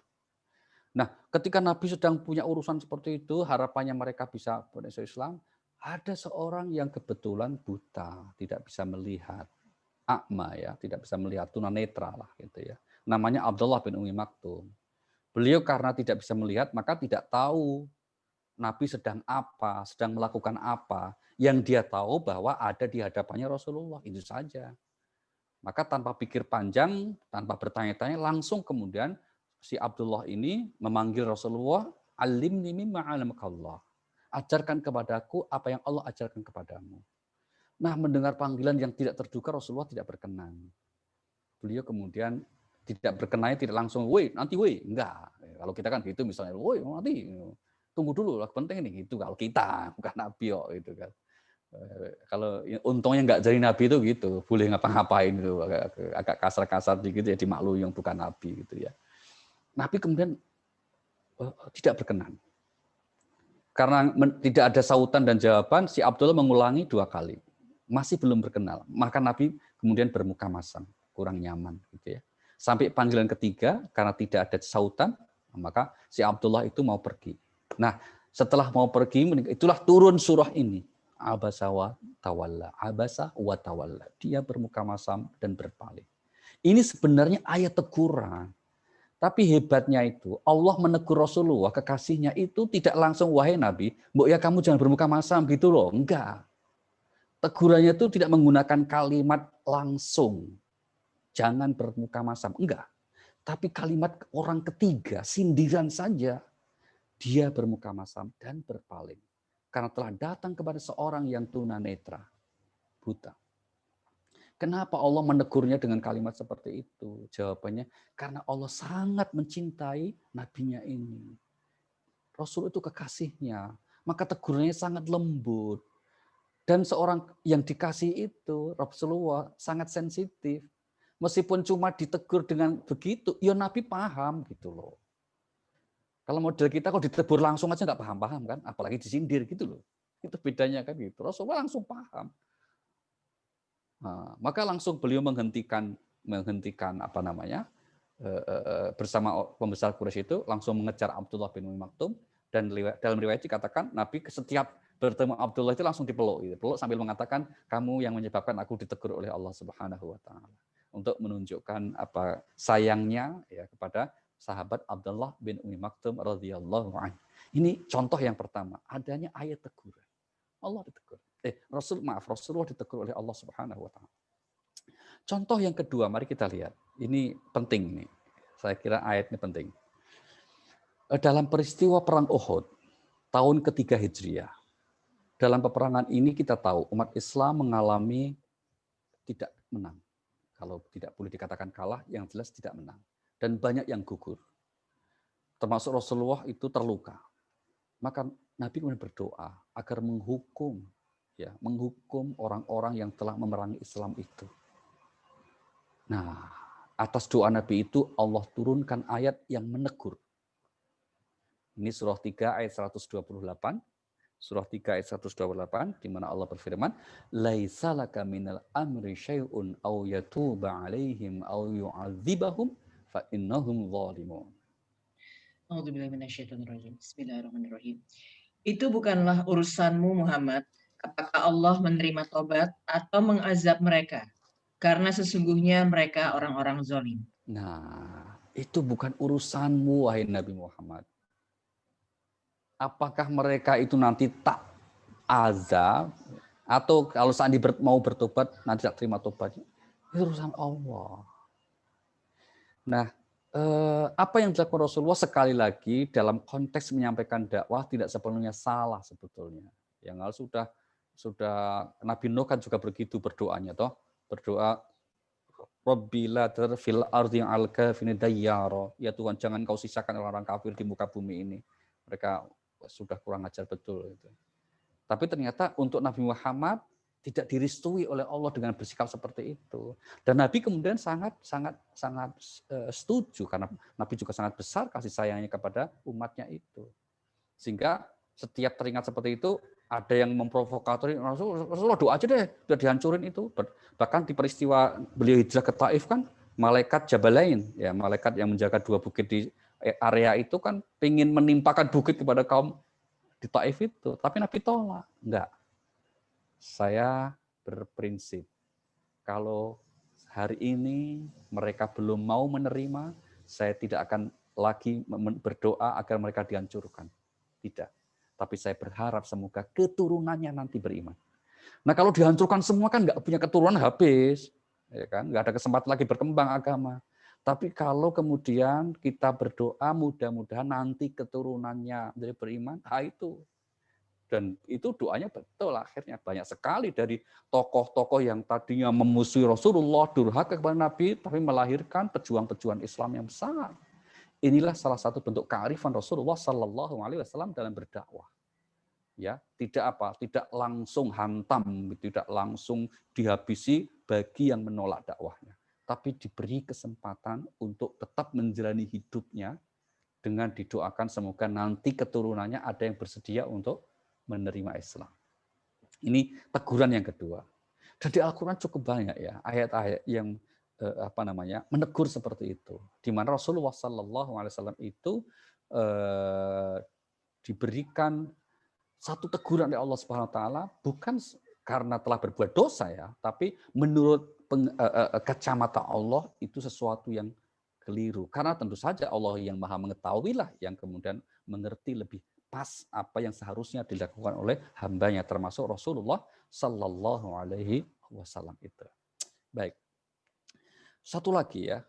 Nah, ketika Nabi sedang punya urusan seperti itu, harapannya mereka bisa masuk Islam, ada seorang yang kebetulan buta, tidak bisa melihat, akma ya, tidak bisa melihat, tunanetra lah gitu ya. Namanya Abdullah bin Umi Maktum. Beliau karena tidak bisa melihat, maka tidak tahu Nabi sedang apa, sedang melakukan apa. Yang dia tahu bahwa ada di hadapannya Rasulullah, itu saja. Maka tanpa pikir panjang, tanpa bertanya-tanya, langsung kemudian si Abdullah ini memanggil Rasulullah, alimni mimma 'allamakallah. Ajarkan kepadaku apa yang Allah ajarkan kepadamu. Nah, mendengar panggilan yang tidak terduga, Rasulullah tidak berkenan. Beliau kemudian tidak berkenan, tidak langsung, woi, nanti woi, enggak. Kalau kita kan gitu misalnya, woi, nanti tunggu dulu, penting ini gitu. Kalau kita bukan Nabi kok, gitu kan. Kalau untungnya enggak jadi Nabi itu gitu, boleh ngapa-ngapain itu, agak kasar-kasar dikit ya dimaklumi yang bukan Nabi gitu ya. Nabi kemudian tidak berkenan. Karena tidak ada sautan dan jawaban, si Abdullah mengulangi 2 kali. Masih belum berkenal. Maka Nabi kemudian bermuka masam, kurang nyaman gitu ya. Sampai panggilan ketiga, karena tidak ada sautan, maka si Abdullah itu mau pergi. Nah, setelah mau pergi, itulah turun surah ini. Abasa wa tawalla. Abasa wa tawalla. Dia bermuka masam dan berpaling. Ini sebenarnya ayat teguran. Tapi hebatnya itu, Allah menegur Rasulullah, kekasihnya itu tidak langsung, wahai Nabi, mbok ya kamu jangan bermuka masam gitu loh. Enggak. Tegurannya itu tidak menggunakan kalimat langsung. Jangan bermuka masam. Enggak. Tapi kalimat orang ketiga, sindiran saja, dia bermuka masam dan berpaling. Karena telah datang kepada seorang yang tunanetra, buta. Kenapa Allah menegurnya dengan kalimat seperti itu? Jawabannya, karena Allah sangat mencintai nabinya ini. Rasul itu kekasihnya, maka tegurannya sangat lembut. Dan seorang yang dikasih itu, Rasulullah, sangat sensitif. Meskipun cuma ditegur dengan begitu, ya Nabi paham gitu loh. Kalau model kita kalau ditegur langsung aja nggak paham-paham kan, apalagi disindir gitu loh. Itu bedanya kan gitu. Rasulullah langsung paham. Nah, maka langsung beliau menghentikan apa namanya bersama pembesar Quraisy itu langsung mengejar Abdullah bin Umi Maktum dan dalam riwayat dikatakan Nabi setiap bertemu Abdullah itu langsung dipeluk, gitu. Peluk sambil mengatakan kamu yang menyebabkan aku ditegur oleh Allah Subhanahu Wa Taala. untuk menunjukkan apa sayangnya ya kepada sahabat Abdullah bin Ummi Maktum radhiyallahu anhu. Ini contoh yang pertama, adanya ayat teguran. Allah ditegur. Rasulullah ditegur oleh Allah Subhanahu wa taala. Contoh yang kedua, mari kita lihat. Ini penting nih. Saya kira ayat ini penting. Dalam peristiwa perang Uhud tahun ketiga Hijriah. Dalam peperangan ini kita tahu umat Islam mengalami tidak menang. Kalau tidak boleh dikatakan kalah, yang jelas tidak menang. Dan banyak yang gugur. Termasuk Rasulullah itu terluka. Maka Nabi kemudian berdoa agar menghukum orang-orang yang telah memerangi Islam itu. Nah, atas doa Nabi itu Allah turunkan ayat yang menegur. Ini surah 3 ayat 128. Surah 3 ayat 128 di mana Allah berfirman, "Laisa laka minal amri syai'un aw yatuba 'alaihim aw yu'adzibahum fa innahum zalimun." Bismillahirrahmanirrahim. Itu bukanlah urusanmu Muhammad, apakah Allah menerima tobat atau mengazab mereka, karena sesungguhnya mereka orang-orang zalim. Nah, itu bukan urusanmu wahai Nabi Muhammad. Apakah mereka itu nanti tak azab atau kalau seandainya mau bertobat nanti tak terima tobatnya? Itu urusan Allah. Nah, apa yang dilakukan Rasulullah sekali lagi dalam konteks menyampaikan dakwah tidak sepenuhnya salah sebetulnya. Yang sudah Nabi Nuh kan juga begitu berdoanya toh, berdoa Rabbi la tadhar fil ardi al-kafirin dayyara. Ya Tuhan, jangan kau sisakan orang-orang kafir di muka bumi ini. Mereka sudah kurang ajar betul itu. Tapi ternyata untuk Nabi Muhammad tidak direstui oleh Allah dengan bersikap seperti itu. Dan Nabi kemudian sangat setuju karena Nabi juga sangat besar kasih sayangnya kepada umatnya itu. Sehingga setiap teringat seperti itu ada yang memprovokatori Rasulullah doa aja deh, udah dihancurin itu. Bahkan di peristiwa beliau hijrah ke Taif kan malaikat Jabalain, ya malaikat yang menjaga dua bukit di area itu kan ingin menimpakan bukit kepada kaum di Taif itu, tapi Nabi tolak. Enggak. Saya berprinsip kalau hari ini mereka belum mau menerima, saya tidak akan lagi berdoa agar mereka dihancurkan. Tidak. Tapi saya berharap semoga keturunannya nanti beriman. Nah kalau dihancurkan semua kan nggak punya keturunan habis, ya kan? Nggak ada kesempatan lagi berkembang agama. Tapi kalau kemudian kita berdoa mudah-mudahan nanti keturunannya menjadi beriman, itu. Dan itu doanya betul akhirnya. Banyak sekali dari tokoh-tokoh yang tadinya memusuhi Rasulullah, durhaka kepada Nabi, tapi melahirkan pejuang-pejuang Islam yang besar. Inilah salah satu bentuk kearifan Rasulullah Sallallahu Alaihi Wasallam dalam berdakwah. Ya, tidak langsung hantam, tidak langsung dihabisi bagi yang menolak dakwahnya, tapi diberi kesempatan untuk tetap menjalani hidupnya dengan didoakan semoga nanti keturunannya ada yang bersedia untuk menerima Islam. Ini teguran yang kedua. Dan di Al-Quran cukup banyak ya ayat-ayat yang menegur seperti itu. Di mana Rasulullah SAW itu diberikan satu teguran oleh Allah Subhanahu Wa Taala bukan karena telah berbuat dosa ya, tapi menurut kacamata Allah itu sesuatu yang keliru. Karena tentu saja Allah yang Maha mengetahui lah yang kemudian mengerti lebih pas apa yang seharusnya dilakukan oleh hambanya termasuk Rasulullah Sallallahu Alaihi Wasallam itu. Baik. Satu lagi ya,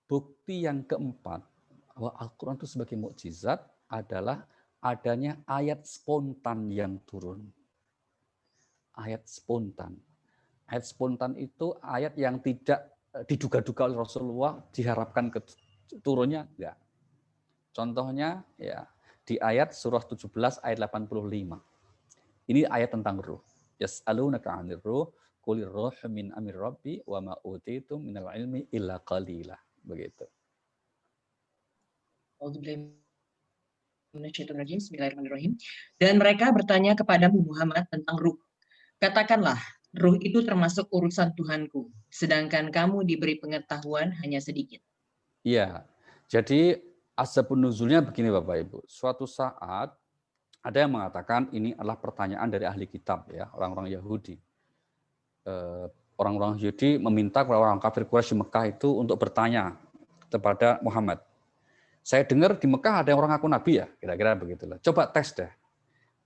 bukti yang keempat bahwa Al-Quran itu sebagai mukjizat adalah adanya ayat spontan yang turun. Ayat spontan. Ayat spontan itu ayat yang tidak diduga-duga oleh Rasulullah diharapkan turunnya enggak. Contohnya ya di ayat surah 17 ayat 85. Ini ayat tentang ruh. Yas'alunaka 'anir ruh qulir ruhu min amri rabbi wa ma utitum minal ilmi illa qalila. Begitu. Bismillahirrahmanirrahim. Dan mereka bertanya kepadamu Muhammad tentang ruh. Katakanlah, ruh itu termasuk urusan Tuhanku, sedangkan kamu diberi pengetahuan hanya sedikit. Iya, jadi asbabun nuzulnya begini Bapak Ibu. Suatu saat ada yang mengatakan ini adalah pertanyaan dari ahli kitab ya, orang-orang Yahudi. orang-orang Yahudi meminta kepada orang kafir Quraisy di Mekah itu untuk bertanya kepada Muhammad. Saya dengar di Mekah ada orang ngaku nabi ya, kira-kira begitulah. Coba tes deh.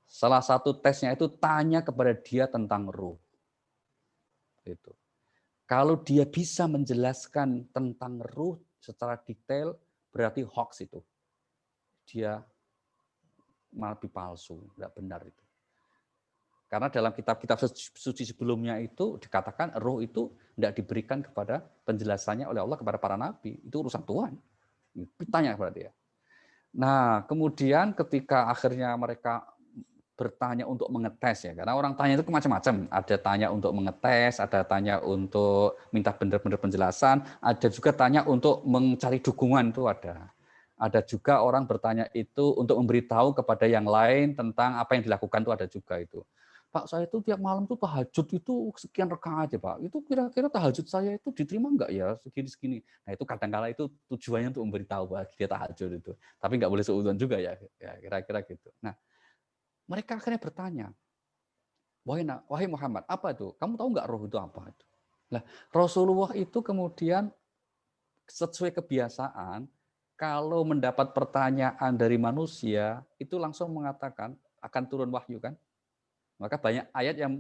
Salah satu tesnya itu tanya kepada dia tentang ruh. Gitu. Kalau dia bisa menjelaskan tentang ruh secara detail, berarti hoax itu. Dia nabi palsu, tidak benar itu. Karena dalam kitab-kitab suci sebelumnya itu dikatakan roh itu tidak diberikan kepada penjelasannya oleh Allah kepada para nabi. Itu urusan Tuhan. Ditanya kepada dia. Nah, kemudian ketika akhirnya mereka bertanya untuk mengetes ya, karena orang tanya itu macam-macam. Ada tanya untuk mengetes, ada tanya untuk minta benar-benar penjelasan, ada juga tanya untuk mencari dukungan itu ada. Ada juga orang bertanya itu untuk memberitahu kepada yang lain tentang apa yang dilakukan itu ada juga itu. Pak, saya itu tiap malam tuh tahajud itu sekian rakaat aja, Pak. Itu kira-kira tahajud saya itu diterima enggak ya segini-segini. Nah, itu kadang-kala itu tujuannya untuk memberitahu bahwa dia tahajud itu. Tapi enggak boleh seudon juga ya kira-kira gitu. Nah, mereka akhirnya bertanya, wahai Muhammad, apa itu? Kamu tahu enggak roh itu apa itu? Nah, Rasulullah itu kemudian sesuai kebiasaan, kalau mendapat pertanyaan dari manusia, itu langsung mengatakan akan turun wahyu kan? Maka banyak ayat yang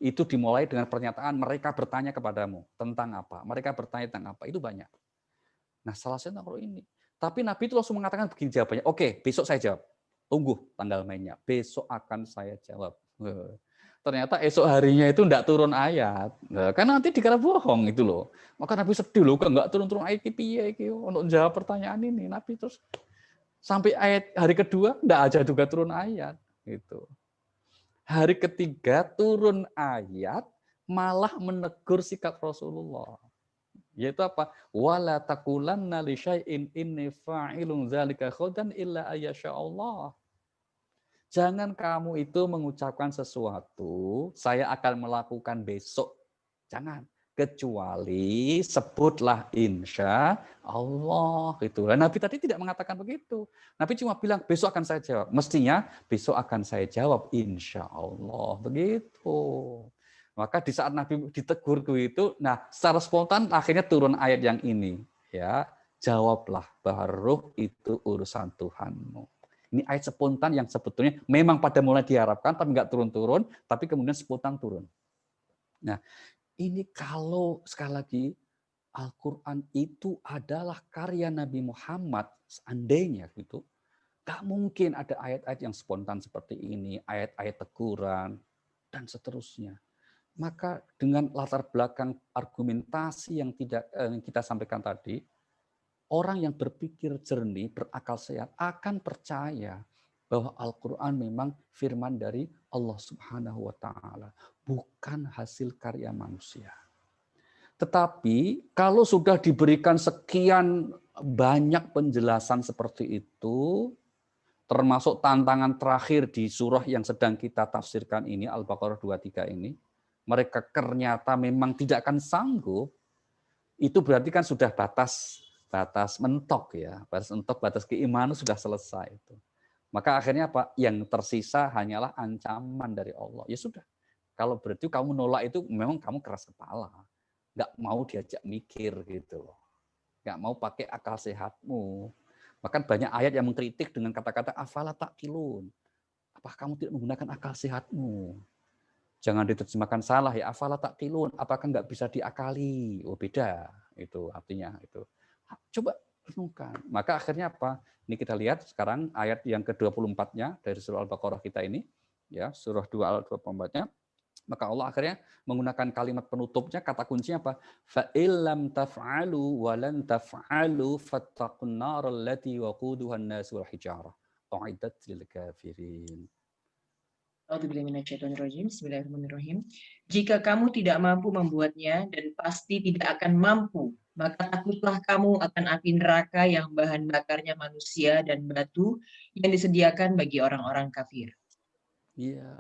itu dimulai dengan pernyataan mereka bertanya kepadamu tentang apa, mereka bertanya tentang apa, itu banyak. Nah, salah satu roh ini. Tapi Nabi itu langsung mengatakan begini jawabannya, oke, besok saya jawab. Tunggu tanggal mainnya, besok akan saya jawab. Ternyata esok harinya itu enggak turun ayat. Nah, karena nanti dikira bohong itu loh. Maka Nabi sedih loh, enggak turun-turun ayat piye iki untuk jawab pertanyaan ini. Nabi terus sampai ayat hari kedua enggak aja juga turun ayat gitu. Hari ketiga turun ayat malah menegur sikap Rasulullah. Yaitu apa? Wala taqulanna li syai'in inni fa'ilun dzalika khadan illa ayyasha Allah. Jangan kamu itu mengucapkan sesuatu, saya akan melakukan besok. Jangan. Kecuali sebutlah insya Allah. Gitu. Dan Nabi tadi tidak mengatakan begitu. Nabi cuma bilang, besok akan saya jawab. Mestinya, besok akan saya jawab insya Allah. Begitu. Maka di saat Nabi ditegur itu, nah secara spontan akhirnya turun ayat yang ini. Ya, jawablah bahwa ruh itu urusan Tuhanmu. Ini ayat spontan yang sebetulnya memang pada mulai diharapkan, tapi nggak turun-turun, tapi kemudian spontan turun. Nah, ini kalau sekali lagi Al-Quran itu adalah karya Nabi Muhammad, seandainya gitu, nggak mungkin ada ayat-ayat yang spontan seperti ini, ayat-ayat teguran, dan seterusnya. Maka dengan latar belakang argumentasi yang kita sampaikan tadi, orang yang berpikir jernih, berakal sehat, akan percaya bahwa Al-Quran memang firman dari Allah Subhanahu wa Ta'ala, bukan hasil karya manusia. Tetapi kalau sudah diberikan sekian banyak penjelasan seperti itu, termasuk tantangan terakhir di surah yang sedang kita tafsirkan ini, Al-Baqarah 23 ini, mereka ternyata memang tidak akan sanggup, itu berarti kan sudah batas mentok ya, batas mentok, batas keimanan sudah selesai itu. Maka akhirnya apa? Yang tersisa hanyalah ancaman dari Allah. Ya sudah, kalau berarti kamu nolak itu memang kamu keras kepala, nggak mau diajak mikir gitu loh, nggak mau pakai akal sehatmu. Bahkan banyak ayat yang mengkritik dengan kata-kata afala taqilun. Apakah kamu tidak menggunakan akal sehatmu? Jangan diterjemahkan salah ya, afala taqilun. Apakah nggak bisa diakali? Oh beda, itu artinya itu. Coba renungkan. Maka akhirnya apa? Ini kita lihat sekarang ayat yang ke-24-nya dari surah Al-Baqarah kita ini, ya surah 2 ayat 24-nya. Maka Allah akhirnya menggunakan kalimat penutupnya, kata kuncinya apa? Fa illam taf'alu wa lan taf'alu fattaqun nar allati waquduha an-nas wal hijarah. U'iddat lil kafirin. Bismillahirrahmanirrahim. Jika kamu tidak mampu membuatnya dan pasti tidak akan mampu, maka takutlah kamu akan api neraka yang bahan bakarnya manusia dan batu yang disediakan bagi orang-orang kafir. Iya.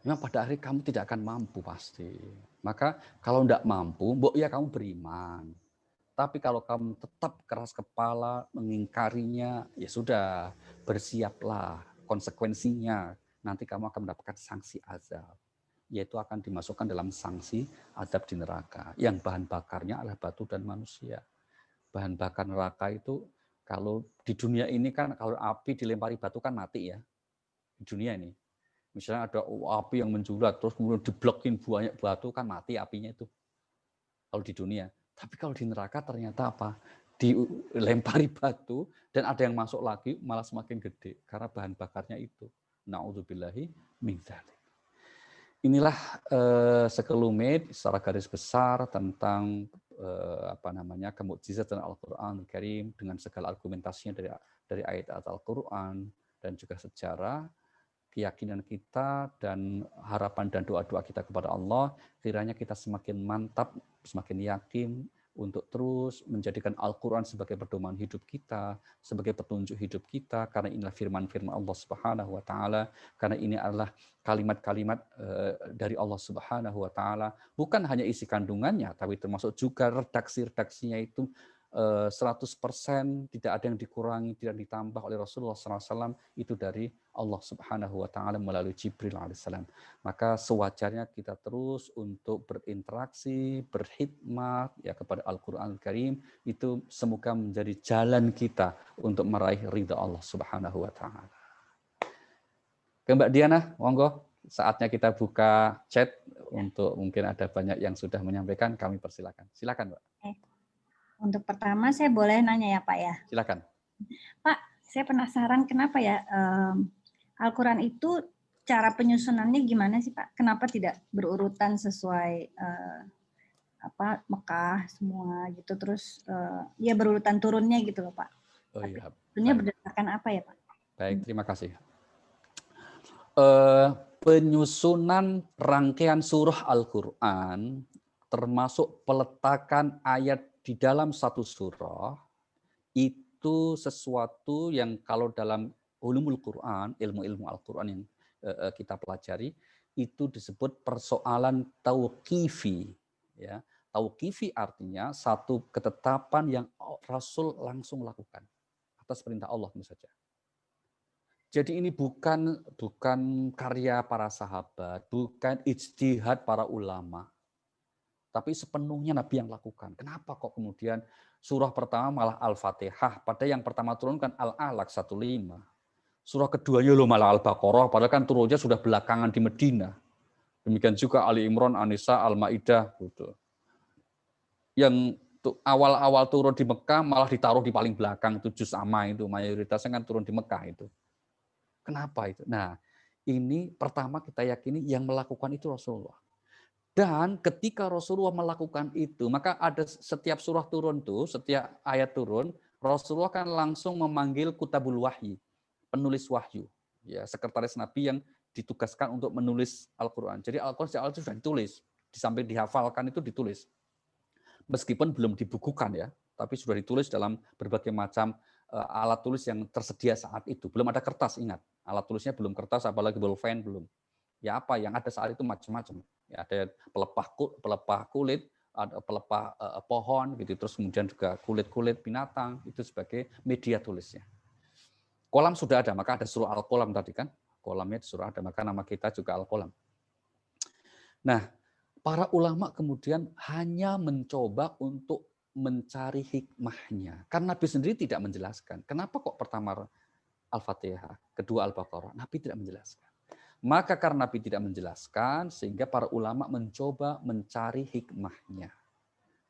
Memang pada akhirnya kamu tidak akan mampu pasti. Maka kalau tidak mampu, ya kamu beriman. Tapi kalau kamu tetap keras kepala mengingkarinya, ya sudah, bersiaplah konsekuensinya. Nanti kamu akan mendapatkan sanksi azab. yaitu akan dimasukkan dalam sanksi azab di neraka yang bahan bakarnya adalah batu dan manusia. Bahan bakar neraka itu kalau di dunia ini kan kalau api dilempari batu kan mati ya. Di dunia ini. Misalnya ada api yang menjulat terus kemudian diblokin banyak batu kan mati apinya itu. Kalau di dunia. Tapi kalau di neraka ternyata apa? Dilempari batu dan ada yang masuk lagi malah semakin gede karena bahan bakarnya itu. Na'udzubillahi min dzalik. Inilah sekelumit secara garis besar tentang kemukjizatan Al-Qur'an Al-Karim dengan segala argumentasinya dari ayat Al-Qur'an dan juga sejarah, keyakinan kita dan harapan dan doa-doa kita kepada Allah, kiranya kita semakin mantap, semakin yakin untuk terus menjadikan Al-Quran sebagai pedoman hidup kita, sebagai petunjuk hidup kita, karena inilah firman-firman Allah Subhanahu wa Ta'ala, karena ini adalah kalimat-kalimat dari Allah Subhanahu wa Ta'ala, bukan hanya isi kandungannya, tapi termasuk juga redaksi-redaksinya itu 100% tidak ada yang dikurangi, tidak ditambah oleh Rasulullah SAW, itu dari Allah Subhanahu wa Ta'ala melalui Jibril alaihissalam. Maka sewajarnya kita terus untuk berinteraksi, berkhidmat ya kepada Al-Qur'an Al-Karim, itu semoga menjadi jalan kita untuk meraih ridha Allah Subhanahu wa Ta'ala. Ke Mbak Diana, monggo saatnya kita buka chat untuk mungkin ada banyak yang sudah menyampaikan, kami persilakan. Silakan, Mbak. Untuk pertama saya boleh nanya ya Pak ya? Silakan. Pak, saya penasaran kenapa ya Al-Quran itu cara penyusunannya gimana sih Pak? Kenapa tidak berurutan sesuai Mekah semua gitu, terus ya berurutan turunnya gitu loh Pak? Oh iya. Turunnya berdasarkan apa ya Pak? Baik, terima kasih. Penyusunan rangkaian surah Al-Quran termasuk peletakan ayat di dalam satu surah itu sesuatu yang kalau dalam ulumul Quran, ilmu-ilmu Al-Quran yang kita pelajari, itu disebut persoalan tauqifi. Ya. Tauqifi artinya satu ketetapan yang Rasul langsung lakukan atas perintah Allah saja. Jadi ini bukan karya para sahabat, bukan ijtihad para ulama, tapi sepenuhnya Nabi yang lakukan. Kenapa kok kemudian surah pertama malah Al-Fatihah, padahal yang pertama turun kan Al-Alaq 15. Surah keduanya loh malah Al-Baqarah, padahal kan turunnya sudah belakangan di Medina. Demikian juga Ali Imran, An-Nisa, Al-Maidah gitu. Yang awal-awal turun di Mekah malah ditaruh di paling belakang, itu juz amma itu, mayoritasnya kan turun di Mekah itu. Kenapa itu? Nah, ini pertama kita yakini yang melakukan itu Rasulullah. Dan ketika Rasulullah melakukan itu, maka ada setiap surah turun tuh, setiap ayat turun, Rasulullah kan langsung memanggil kutabul wahyi, penulis wahyu, ya sekretaris Nabi yang ditugaskan untuk menulis Al-Quran. Jadi Al-Quran itu sudah ditulis, di samping dihafalkan itu ditulis. Meskipun belum dibukukan ya, tapi sudah ditulis dalam berbagai macam alat tulis yang tersedia saat itu. Belum ada kertas, ingat. Alat tulisnya belum kertas, apalagi bolpen belum. Ya apa yang ada saat itu macam-macam. Ya, ada pelepah kulit, ada pelepah pohon, gitu. Terus kemudian juga kulit-kulit binatang itu sebagai media tulisnya. Kolam sudah ada, maka ada surah Al-Qalam tadi kan. Kolamnya surah ada, maka nama kita juga Al-Qalam. Nah, para ulama kemudian hanya mencoba untuk mencari hikmahnya. Karena Nabi sendiri tidak menjelaskan. Kenapa kok pertama Al-Fatihah, kedua Al-Baqarah? Nabi tidak menjelaskan. Maka karena Nabi tidak menjelaskan, sehingga para ulama mencoba mencari hikmahnya.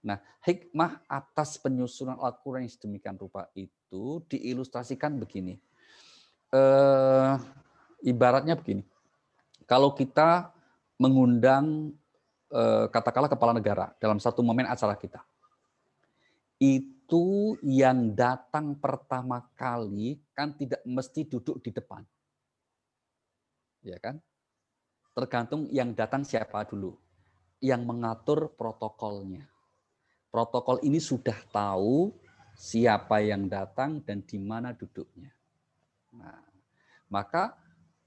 Nah, hikmah atas penyusunan Al-Quran yang sedemikian rupa itu diilustrasikan begini. Ibaratnya begini. Kalau kita mengundang katakanlah kepala negara dalam satu momen acara kita, itu yang datang pertama kali kan tidak mesti duduk di depan. Ya kan? Tergantung yang datang siapa dulu. Yang mengatur protokolnya. Protokol ini sudah tahu siapa yang datang dan di mana duduknya. Nah, maka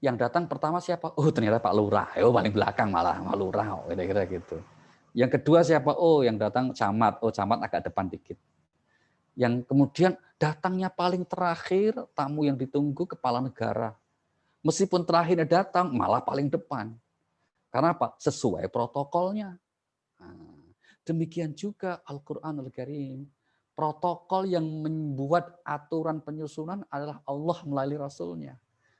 yang datang pertama siapa? Oh, ternyata Pak Lurah. Oh, paling belakang malah Pak Lurah, kira-kira gitu. Yang kedua siapa? Oh, yang datang camat. Oh, camat agak depan dikit. Yang kemudian datangnya paling terakhir, tamu yang ditunggu kepala negara. Meskipun terakhir datang, malah paling depan. Karena apa? Sesuai protokolnya. Nah, demikian juga Al-Quranul Karim. Protokol yang membuat aturan penyusunan adalah Allah melalui Rasulnya.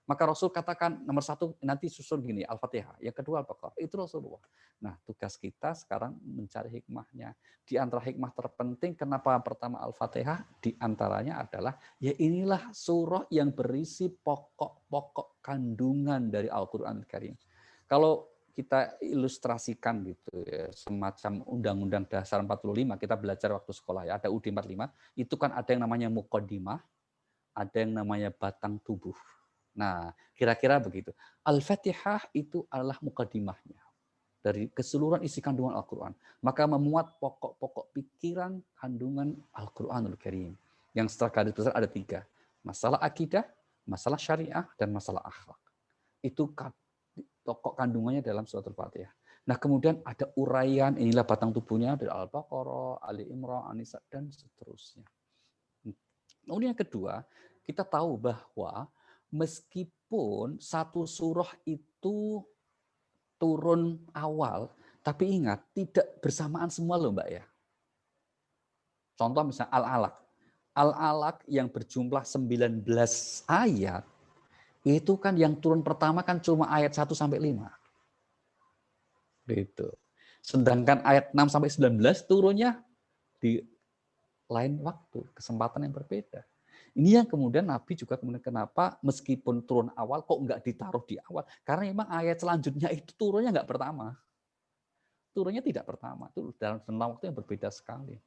Maka Rasul katakan nomor satu nanti susun gini Al-Fatihah, yang kedua Al-Baqarah, itu Rasulullah. Nah tugas kita sekarang mencari hikmahnya. Di antara hikmah terpenting kenapa pertama Al-Fatihah, di antaranya adalah ya inilah surah yang berisi pokok-pokok kandungan dari Al-Quran Karim. Kalau kita ilustrasikan gitu ya, semacam Undang-Undang Dasar 45, kita belajar waktu sekolah ya, ada UUD 45, itu kan ada yang namanya muqaddimah, ada yang namanya batang tubuh. Nah, kira-kira begitu. Al-Fatihah itu adalah muqaddimahnya dari keseluruhan isi kandungan Al-Quran. Maka memuat pokok-pokok pikiran kandungan Al-Quranul Karim. Yang setelah garis besar ada 3. Masalah akidah, masalah syariah, dan masalah akhlak. Itu pokok kandungannya dalam surat Al-Fatihah. Nah, kemudian ada uraian, inilah batang tubuhnya dari Al-Baqarah, Ali Imran, An-Nisa, dan seterusnya. Kemudian yang kedua, kita tahu bahwa meskipun satu surah itu turun awal, tapi ingat, tidak bersamaan semua loh Mbak ya. Contoh misalnya Al-Alaq. Al-Alaq yang berjumlah 19 ayat, itu kan yang turun pertama kan cuma ayat 1 sampai 5. Gitu. Sedangkan ayat 6 sampai 19 turunnya di lain waktu, kesempatan yang berbeda. Ini yang kemudian Nabi juga kemudian kenapa meskipun turun awal kok nggak ditaruh di awal? Karena memang ayat selanjutnya itu turunnya nggak pertama. Turunnya tidak pertama. Itu dalam waktu yang berbeda sekali.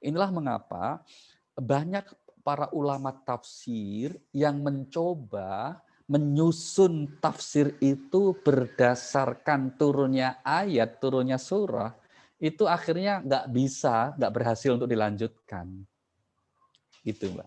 Inilah mengapa banyak para ulama tafsir yang mencoba menyusun tafsir itu berdasarkan turunnya ayat, turunnya surah, itu akhirnya nggak berhasil untuk dilanjutkan. Gitu, Mbak.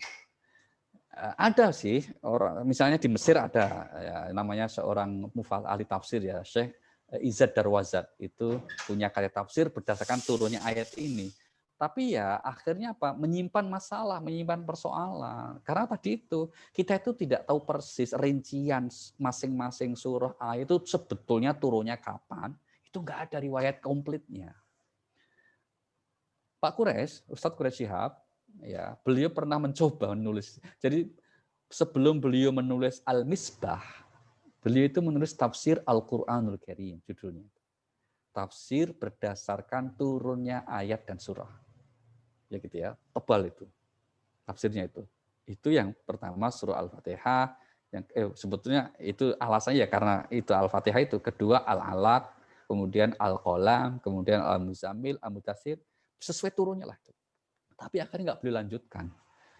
Ada sih orang, misalnya di Mesir ada ya, namanya seorang ahli tafsir ya, Syekh Izzad Darwazat, itu punya karya tafsir berdasarkan turunnya ayat ini. Tapi ya akhirnya apa? Menyimpan masalah, menyimpan persoalan. Karena tadi itu kita itu tidak tahu persis rincian masing-masing surah ayat itu sebetulnya turunnya kapan. Itu nggak ada riwayat komplitnya. Pak Quraisy, Ustadz Quraisy Shihab, ya, beliau pernah mencoba menulis. Jadi sebelum beliau menulis Al-Misbah, beliau itu menulis tafsir Al-Qur'anul Karim, judulnya. Tafsir berdasarkan turunnya ayat dan surah. Ya gitu ya, tebal itu. Tafsirnya itu. Itu yang pertama surah Al-Fatihah, yang sebetulnya itu alasannya ya karena itu Al-Fatihah itu, kedua Al-Alaq, kemudian Al-Qalam, kemudian Al-Muzammil, Al-Mudaththir, sesuai turunnya lah itu. Tapi akhirnya nggak boleh lanjutkan.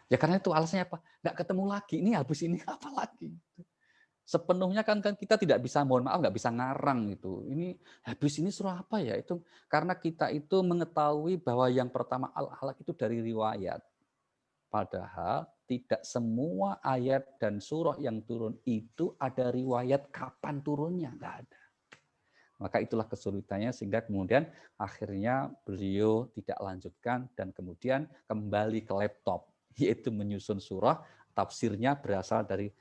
Ya karena itu alasannya apa? Nggak ketemu lagi. Ini habis ini apa lagi? Sepenuhnya kan kita tidak bisa, mohon maaf, nggak bisa ngarang itu. Ini habis ini surah apa ya? Itu karena kita itu mengetahui bahwa yang pertama Al-Alaq itu dari riwayat. Padahal tidak semua ayat dan surah yang turun itu ada riwayat kapan turunnya, nggak ada. Maka itulah kesulitannya sehingga kemudian akhirnya beliau tidak lanjutkan dan kemudian kembali ke laptop, yaitu menyusun surah, tafsirnya berasal dari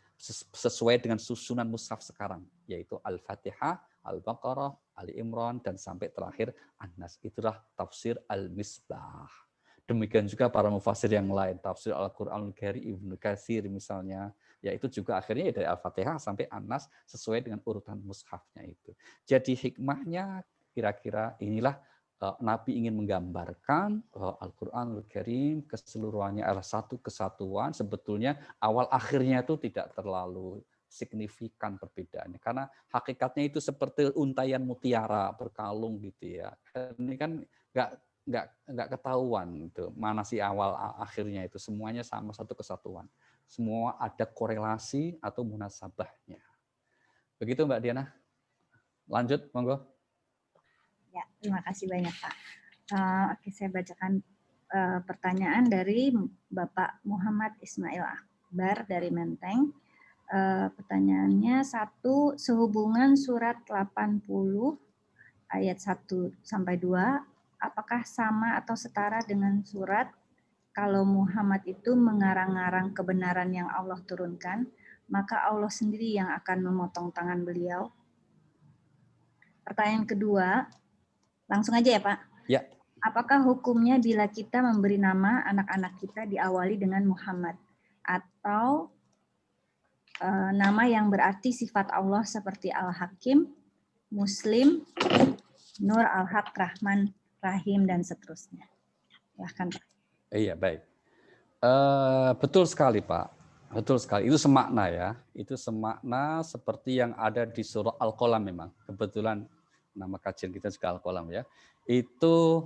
sesuai dengan susunan mushaf sekarang, yaitu Al-Fatihah, Al-Baqarah, Ali Imran, dan sampai terakhir An-Nas. Itulah tafsir Al-Misbah. Demikian juga para mufassir yang lain, tafsir Al-Qur'anul Karim Ibnu Katsir misalnya, ya itu juga akhirnya dari Al-Fatihah sampai An-Nas sesuai dengan urutan mushafnya itu. Jadi hikmahnya kira-kira inilah Nabi ingin menggambarkan bahwa Al-Qur'anul Karim keseluruhannya adalah satu kesatuan, sebetulnya awal akhirnya itu tidak terlalu signifikan perbedaannya, karena hakikatnya itu seperti untaian mutiara berkalung gitu ya. Ini kan nggak ketahuan itu mana sih awal akhirnya, itu semuanya sama, satu kesatuan, semua ada korelasi atau munasabahnya. Begitu Mbak Diana. Lanjut, monggo. Ya, terima kasih banyak Pak. Oke, saya bacakan pertanyaan dari Bapak Muhammad Ismail Akbar dari Menteng. Pertanyaannya, 1, sehubungan surat 80 ayat 1 sampai 2, apakah sama atau setara dengan surat kalau Muhammad itu mengarang-arang kebenaran yang Allah turunkan, maka Allah sendiri yang akan memotong tangan beliau? pertanyaan kedua, langsung aja ya Pak. Ya. Apakah hukumnya bila kita memberi nama anak-anak kita diawali dengan Muhammad atau nama yang berarti sifat Allah seperti Al-Hakim, Muslim, Nur, Al-Haq, Rahman, Rahim, dan seterusnya. Silahkan Pak. Iya, baik. Betul sekali Pak. Betul sekali. Itu semakna ya. Itu semakna seperti yang ada di surah Al-Qalam memang. Kebetulan nama kajian kita juga Al-Qalam ya. Itu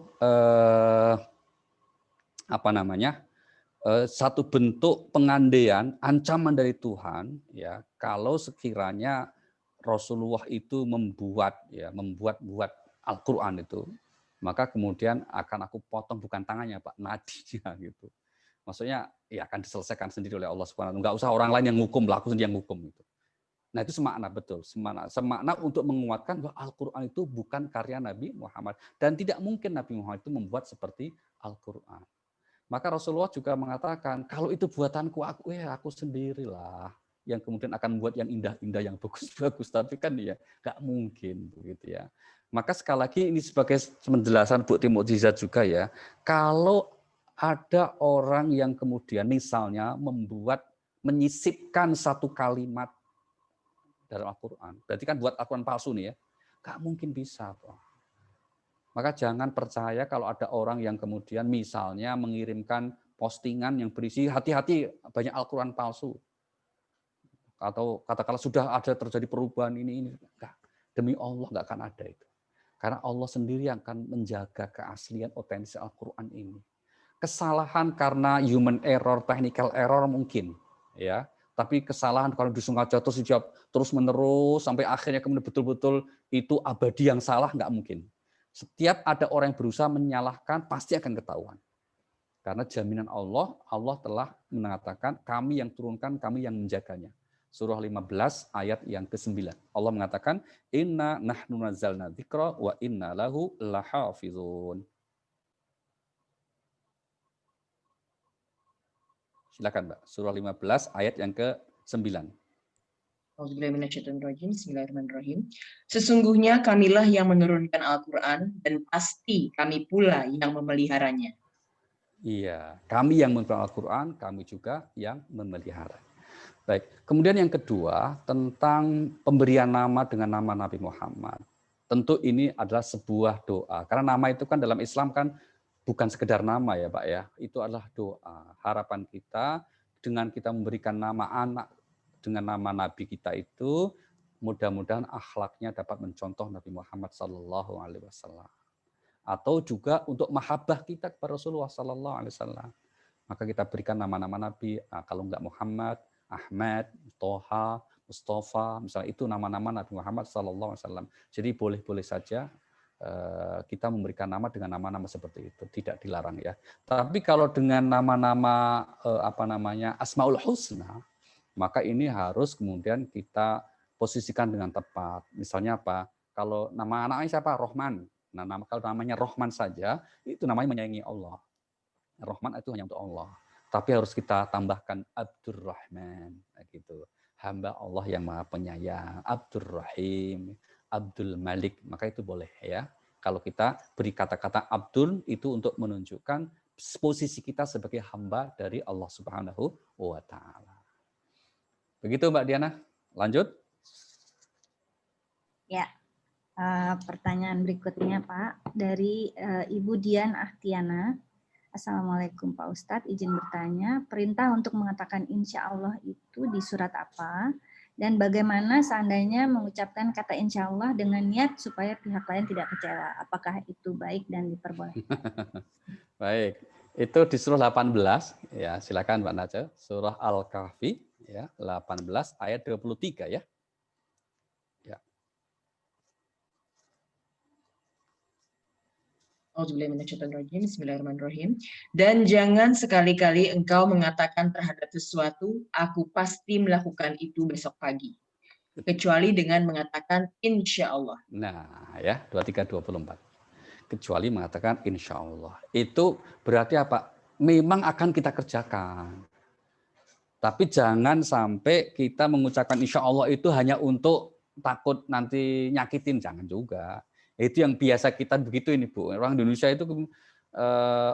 satu bentuk pengandaian, ancaman dari Tuhan ya, kalau sekiranya Rasulullah itu membuat Al-Qur'an itu, maka kemudian akan aku potong bukan tangannya Pak, nadinya gitu. Maksudnya ya akan diselesaikan sendiri oleh Allah Subhanahu wa taala. Enggak usah orang lain yang hukum, aku sendiri yang hukum gitu. Nah, itu semakna betul, semakna untuk menguatkan bahwa Al-Qur'an itu bukan karya Nabi Muhammad dan tidak mungkin Nabi Muhammad itu membuat seperti Al-Qur'an. Maka Rasulullah juga mengatakan, kalau itu buatanku, aku sendirilah yang kemudian akan membuat yang indah-indah, yang bagus-bagus. Tapi kan ya nggak mungkin begitu ya. Maka sekali lagi ini sebagai penjelasan bukti mukjizat juga ya. Kalau ada orang yang kemudian misalnya menyisipkan satu kalimat dalam Al-Quran, berarti kan buat Al-Quran palsu nih ya, nggak mungkin bisa Pak. Maka jangan percaya kalau ada orang yang kemudian misalnya mengirimkan postingan yang berisi hati-hati banyak Al-Quran palsu. Atau katakanlah sudah ada terjadi perubahan ini. Enggak. Demi Allah nggak akan ada itu. Karena Allah sendiri yang akan menjaga keaslian otentis Al-Quran ini. Kesalahan karena human error, technical error mungkin. Ya. Tapi kesalahan kalau disengaja terus dijawab terus-menerus sampai akhirnya kemudian betul-betul itu abadi yang salah, nggak mungkin. Setiap ada orang yang berusaha menyalahkan, pasti akan ketahuan. Karena jaminan Allah, Allah telah mengatakan, kami yang turunkan, kami yang menjaganya. Surah 15 ayat yang ke-9. Allah mengatakan, inna nahnu nazzalna dzikra wa inna lahu lahafizun. Silakan Mbak, surah 15 ayat yang ke-9. Bismillahirrahmanirrahim. Sesungguhnya kamilah yang menurunkan Al-Quran dan pasti kami pula yang memeliharanya. Iya, kami yang menurunkan Al-Quran, kami juga yang memelihara. Baik, kemudian yang kedua tentang pemberian nama dengan nama Nabi Muhammad. Tentu ini adalah sebuah doa. Karena nama itu kan dalam Islam kan bukan sekedar nama ya Pak ya. Itu adalah doa. Harapan kita dengan kita memberikan nama anak dengan nama Nabi kita itu, mudah-mudahan akhlaknya dapat mencontoh Nabi Muhammad SAW. Atau juga untuk mahabbah kita kepada Rasulullah SAW. Maka kita berikan nama-nama Nabi, kalau enggak Muhammad, Ahmad, Toha, Mustafa, misalnya itu nama-nama Nabi Muhammad SAW. Jadi boleh-boleh saja kita memberikan nama dengan nama-nama seperti itu, tidak dilarang ya. Tapi kalau dengan nama-nama Asmaul Husna, maka ini harus kemudian kita posisikan dengan tepat. Misalnya apa? Kalau nama anaknya siapa? Rohman. Nah, kalau namanya Rohman saja, itu namanya menyayangi Allah. Rohman itu hanya untuk Allah. Tapi harus kita tambahkan Abdurrahman, gitu. Hamba Allah yang Maha Penyayang, Abdurrahim, Abdul Malik, maka itu boleh ya. Kalau kita beri kata-kata Abdul itu untuk menunjukkan posisi kita sebagai hamba dari Allah Subhanahu wa taala. Begitu Mbak Diana, lanjut. Ya, pertanyaan berikutnya Pak dari Ibu Dian Ahtiana. Assalamualaikum Pak Ustadz, izin bertanya, perintah untuk mengatakan insya Allah itu di surat apa? Dan bagaimana seandainya mengucapkan kata insya Allah dengan niat supaya pihak lain tidak kecewa? Apakah itu baik dan diperbolehkan? Baik, itu di surah 18, ya silakan Mbak Naja, surah Al-Kahfi, ya 18 ayat 23 ya. Bismillahirrahmanirrahim. Dan jangan sekali-kali engkau mengatakan terhadap sesuatu, aku pasti melakukan itu besok pagi. Kecuali dengan mengatakan insya Allah. Nah ya, 23-24. Kecuali mengatakan insya Allah. Itu berarti apa? Memang akan kita kerjakan. Tapi jangan sampai kita mengucapkan insya Allah itu hanya untuk takut nanti nyakitin, jangan juga. Itu yang biasa kita begitu ini Bu. Orang Indonesia itu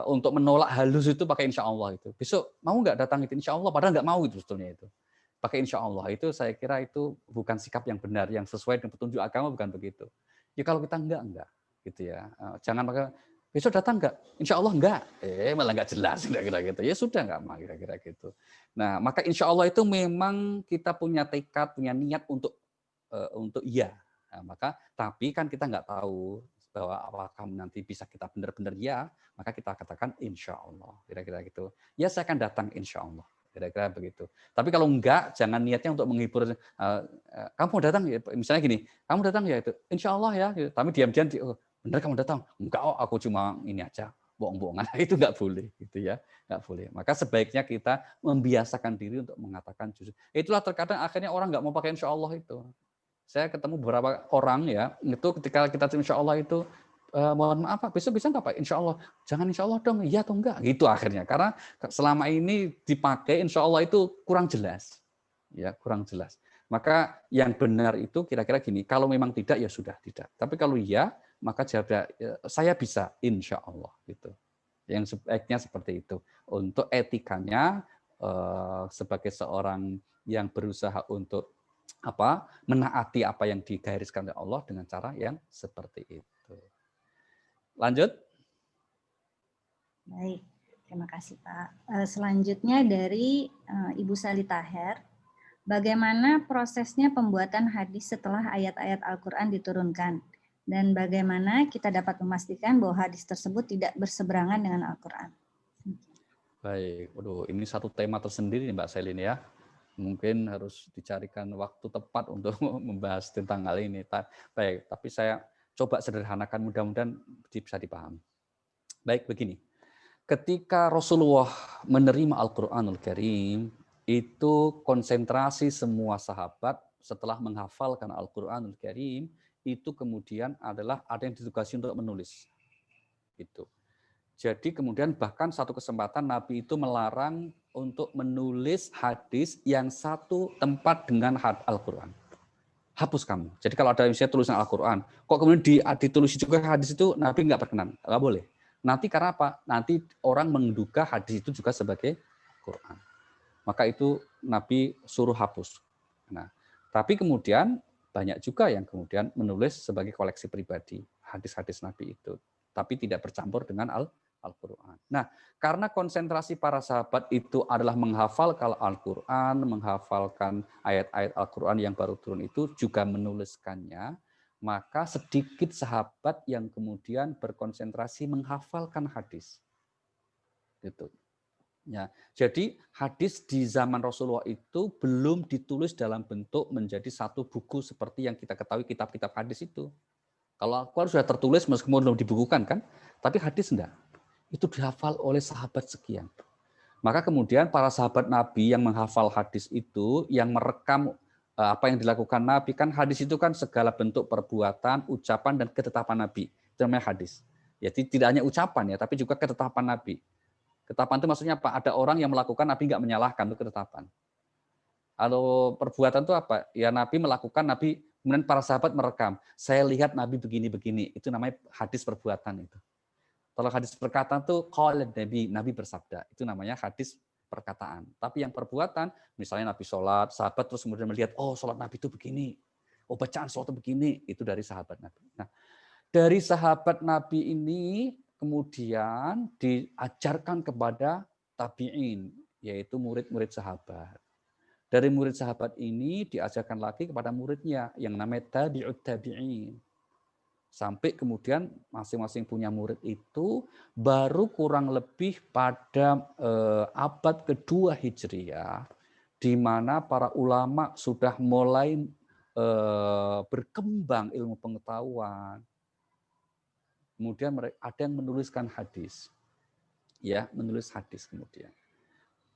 untuk menolak halus itu pakai insya Allah itu. Besok mau nggak datang itu insya Allah, padahal nggak mau itu sebetulnya itu. Pakai insya Allah itu saya kira itu bukan sikap yang benar, yang sesuai dengan petunjuk agama bukan begitu. Ya kalau kita enggak gitu ya. Jangan pakai besok datang enggak? Insya Allah enggak. Malah enggak jelas kira-kira gitu. Ya sudah enggak mah kira-kira gitu. Nah maka insya Allah itu memang kita punya tekad, punya niat untuk iya. Nah, maka tapi kan kita enggak tahu bahwa apakah nanti bisa kita benar-benar ya, maka kita katakan insya Allah kira-kira gitu. Ya saya akan datang insya Allah. Kira-kira begitu. Tapi kalau enggak, jangan niatnya untuk menghibur. Kamu datang ya, misalnya gini, kamu datang ya itu, insya Allah ya. Gitu. Tapi diam-diam, oh, benar kamu datang? Enggak, aku cuma ini aja, bohong-bohongan. Itu enggak boleh, gitu ya, enggak boleh. Maka sebaiknya kita membiasakan diri untuk mengatakan jujur. Itulah terkadang akhirnya orang enggak mau pakai insya Allah itu. Saya ketemu beberapa orang ya, itu ketika kita insya Allah itu, mohon maaf Pak, besok bisa nggak Pak? Insya Allah. Jangan insya Allah dong, iya atau enggak? Gitu akhirnya. Karena selama ini dipakai insya Allah itu kurang jelas. Ya, kurang jelas. Maka yang benar itu kira-kira gini, kalau memang tidak ya sudah tidak. Tapi kalau iya, maka jawab saya bisa insya Allah. Gitu. Yang sebaiknya seperti itu. Untuk etikanya, sebagai seorang yang berusaha untuk menaati apa yang digariskan oleh Allah dengan cara yang seperti itu. Lanjut. Baik, terima kasih Pak. Selanjutnya dari Ibu Sali Taher, bagaimana prosesnya pembuatan hadis setelah ayat-ayat Al-Quran diturunkan? Dan bagaimana kita dapat memastikan bahwa hadis tersebut tidak berseberangan dengan Al-Quran? Baik, waduh, ini satu tema tersendiri nih Mbak Selin ya. Mungkin harus dicarikan waktu tepat untuk membahas tentang hal ini. Baik, tapi saya coba sederhanakan, mudah-mudahan bisa dipahami. Baik, begini. Ketika Rasulullah menerima Al-Quranul Karim, itu konsentrasi semua sahabat setelah menghafalkan Al-Quranul Karim, itu kemudian adalah ada yang ditugasi untuk menulis. Gitu. Jadi kemudian bahkan satu kesempatan Nabi itu melarang untuk menulis hadis yang satu tempat dengan Al-Quran. Hapus kamu. Jadi kalau ada misalnya tulisan Al-Quran, kok kemudian ditulis juga hadis itu, Nabi nggak berkenan. Nggak boleh. Nanti karena apa? Nanti orang menduga hadis itu juga sebagai Quran. Maka itu Nabi suruh hapus. Nah, tapi kemudian banyak juga yang kemudian menulis sebagai koleksi pribadi hadis-hadis Nabi itu, tapi tidak bercampur dengan Al-Quran. Nah, karena konsentrasi para sahabat itu adalah menghafalkan Al-Quran, menghafalkan ayat-ayat Al-Quran yang baru turun itu juga menuliskannya, maka sedikit sahabat yang kemudian berkonsentrasi menghafalkan hadis. Gitu. Ya, jadi hadis di zaman Rasulullah itu belum ditulis dalam bentuk menjadi satu buku seperti yang kita ketahui kitab-kitab hadis itu. Kalau Al-Quran sudah tertulis meskipun belum dibukukan kan, tapi hadis enggak. Itu dihafal oleh sahabat sekian. Maka kemudian para sahabat Nabi yang menghafal hadis itu, yang merekam apa yang dilakukan Nabi, kan hadis itu kan segala bentuk perbuatan, ucapan, dan ketetapan Nabi. Itu namanya hadis. Jadi tidak hanya ucapan ya, tapi juga ketetapan Nabi. Ketetapan itu maksudnya apa? Ada orang yang melakukan, Nabi nggak menyalahkan, itu ketetapan. Kalau perbuatan itu apa? Ya Nabi melakukan, Nabi kemudian para sahabat merekam. Saya lihat Nabi begini-begini. Itu namanya hadis perbuatan itu. Kalau hadis perkataan itu qala Nabi bersabda. Itu namanya hadis perkataan. Tapi yang perbuatan, misalnya Nabi sholat, sahabat terus kemudian melihat, oh sholat Nabi itu begini. Oh bacaan sholat itu begini. Itu dari sahabat Nabi. Nah, dari sahabat Nabi ini kemudian diajarkan kepada tabi'in, yaitu murid-murid sahabat. Dari murid sahabat ini diajarkan lagi kepada muridnya yang namanya tabi'ut tabi'in. Sampai kemudian masing-masing punya murid itu baru kurang lebih pada abad kedua Hijriah, di mana para ulama sudah mulai berkembang ilmu pengetahuan. Kemudian ada yang menuliskan hadis, ya menulis hadis kemudian.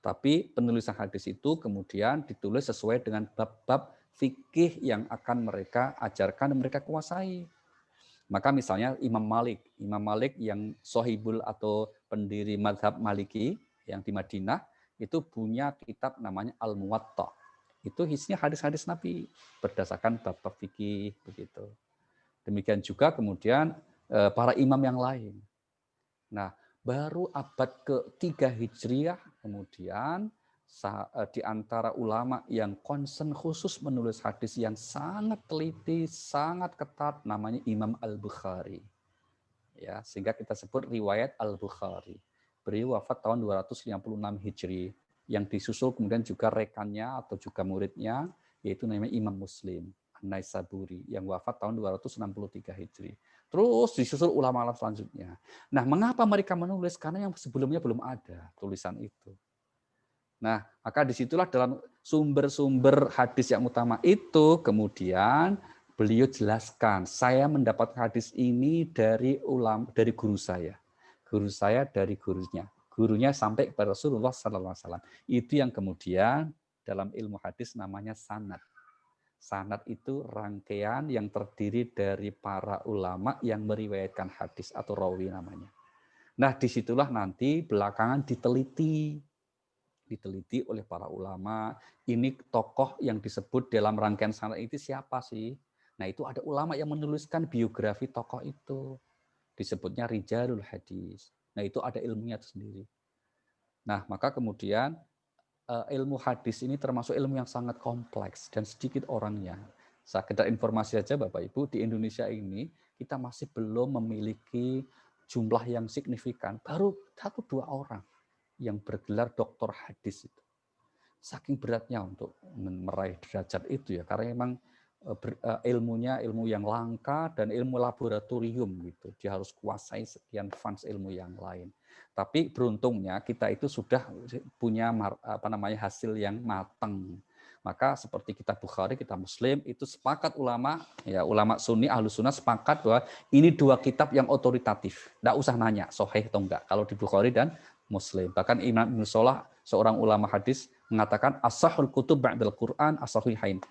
Tapi penulisan hadis itu kemudian ditulis sesuai dengan bab-bab fikih yang akan mereka ajarkan dan mereka kuasai. Maka misalnya Imam Malik yang sohibul atau pendiri mazhab Maliki yang di Madinah itu punya kitab namanya Al-Muwatta. Itu isinya hadis-hadis Nabi berdasarkan bab-bab fikih begitu. Demikian juga kemudian para imam yang lain. Nah, baru abad ke-3 Hijriah kemudian di antara ulama yang concern khusus menulis hadis yang sangat teliti, sangat ketat, namanya Imam Al-Bukhari. Ya, sehingga kita sebut riwayat Al-Bukhari. Beliau wafat tahun 256 Hijri, yang disusul kemudian juga rekannya atau juga muridnya, yaitu namanya Imam Muslim An-Naisaburi, yang wafat tahun 263 Hijri. Terus disusul ulama-ulama selanjutnya. Nah, mengapa mereka menulis? Karena yang sebelumnya belum ada tulisan itu. Nah, maka disitulah dalam sumber-sumber hadis yang utama itu kemudian beliau jelaskan, saya mendapat hadis ini dari guru saya. Guru saya dari gurunya. Gurunya sampai kepada Rasulullah SAW. Itu yang kemudian dalam ilmu hadis namanya sanad. Sanad itu rangkaian yang terdiri dari para ulama yang meriwayatkan hadis atau rawi namanya. Nah, disitulah nanti belakangan diteliti oleh para ulama, ini tokoh yang disebut dalam rangkaian sanad itu siapa sih? Nah, itu ada ulama yang menuliskan biografi tokoh itu. Disebutnya rijalul hadis. Nah, itu ada ilmunya sendiri. Nah, maka kemudian ilmu hadis ini termasuk ilmu yang sangat kompleks dan sedikit orangnya. Sekedar informasi saja Bapak Ibu, di Indonesia ini kita masih belum memiliki jumlah yang signifikan, baru 1-2 orang yang bergelar doktor hadis itu. Saking beratnya untuk meraih derajat itu ya, karena memang ilmunya ilmu yang langka dan ilmu laboratorium gitu. Dia harus kuasai sekian fans ilmu yang lain. Tapi beruntungnya kita itu sudah punya hasil yang matang. Maka seperti kitab Bukhari, kitab Muslim itu sepakat ulama, ya ulama Sunni, Ahlu Sunnah sepakat bahwa ini 2 kitab yang otoritatif. Nggak usah nanya sahih atau enggak kalau di Bukhari dan Muslim. Bahkan Imam Ibnu Shalah, seorang ulama hadis, mengatakan as-sahhul kutub ba'dal Qur'an as-sahihain.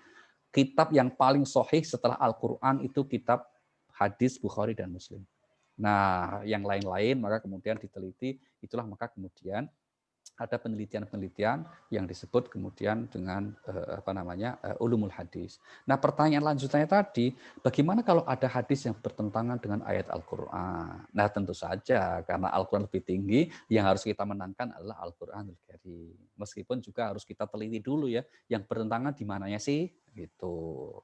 Kitab yang paling sahih setelah Al-Qur'an itu kitab hadis Bukhari dan Muslim. Nah, yang lain-lain maka kemudian diteliti, itulah maka kemudian ada penelitian-penelitian yang disebut kemudian dengan ulumul hadis. Nah, pertanyaan lanjutannya tadi, bagaimana kalau ada hadis yang bertentangan dengan ayat Al-Qur'an? Nah, tentu saja karena Al-Qur'an lebih tinggi, yang harus kita menangkan adalah Al-Qur'anul Karim. Meskipun juga harus kita teliti dulu ya, yang bertentangan di mananya sih? Gitu.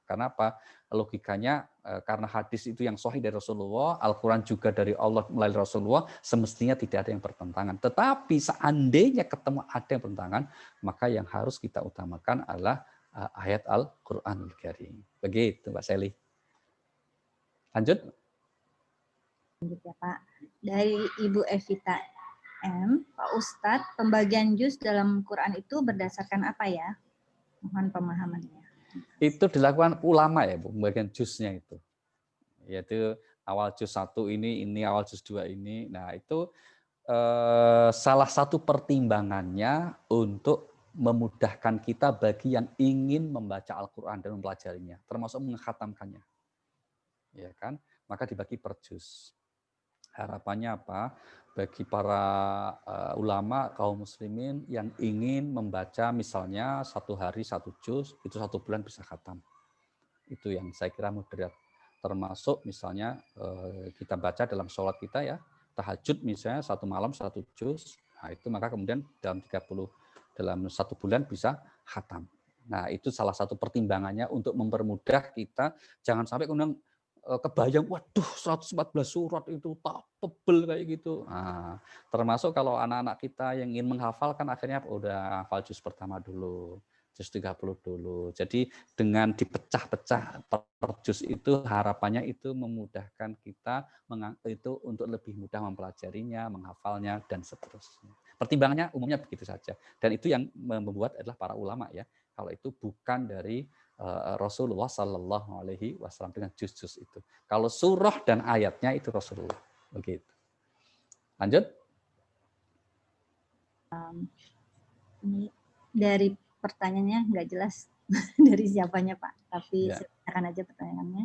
Karena apa? Logikanya karena hadis itu yang sahih dari Rasulullah, Al-Quran juga dari Allah melalui Rasulullah, semestinya tidak ada yang bertentangan. Tetapi seandainya ketemu ada yang bertentangan, maka yang harus kita utamakan adalah ayat Al-Quranul Karim. Begitu Mbak Seli. Lanjut. Lanjut ya Pak. Dari Ibu Evita M, Pak Ustadz, pembagian juz dalam Quran itu berdasarkan apa ya? Mohon pemahamannya. Itu dilakukan ulama ya, Bu, pembagian juznya itu. Yaitu awal juz 1 ini awal juz 2 ini. Nah, itu salah satu pertimbangannya untuk memudahkan kita bagi yang ingin membaca Al-Quran dan mempelajarinya, termasuk mengkhatamkannya. Ya kan? Maka dibagi per juz. Harapannya apa? Bagi para ulama kaum muslimin yang ingin membaca misalnya 1 hari 1 juz, itu 1 bulan bisa khatam. Itu yang saya kira moderat. Termasuk misalnya kita baca dalam sholat kita ya, tahajud misalnya 1 malam 1 juz, nah itu maka kemudian dalam 1 bulan bisa khatam. Nah itu salah satu pertimbangannya untuk mempermudah kita, jangan sampai kemudian kebayang, waduh 114 surat itu tak tebel kayak gitu. Nah, termasuk kalau anak-anak kita yang ingin menghafalkan akhirnya udah hafal juz pertama dulu, juz 30 dulu. Jadi dengan dipecah-pecah per juz itu harapannya itu memudahkan kita itu untuk lebih mudah mempelajarinya, menghafalnya dan seterusnya. Pertimbangannya umumnya begitu saja. Dan itu yang membuat adalah para ulama ya. Kalau itu bukan dari Rasulullah Sallallahu Alaihi Wasallam dengan juz-juz itu. Kalau surah dan ayatnya itu Rasulullah. Begitu. Lanjut. Ini dari pertanyaannya nggak jelas dari siapanya Pak, tapi Ya. silakan aja pertanyaannya.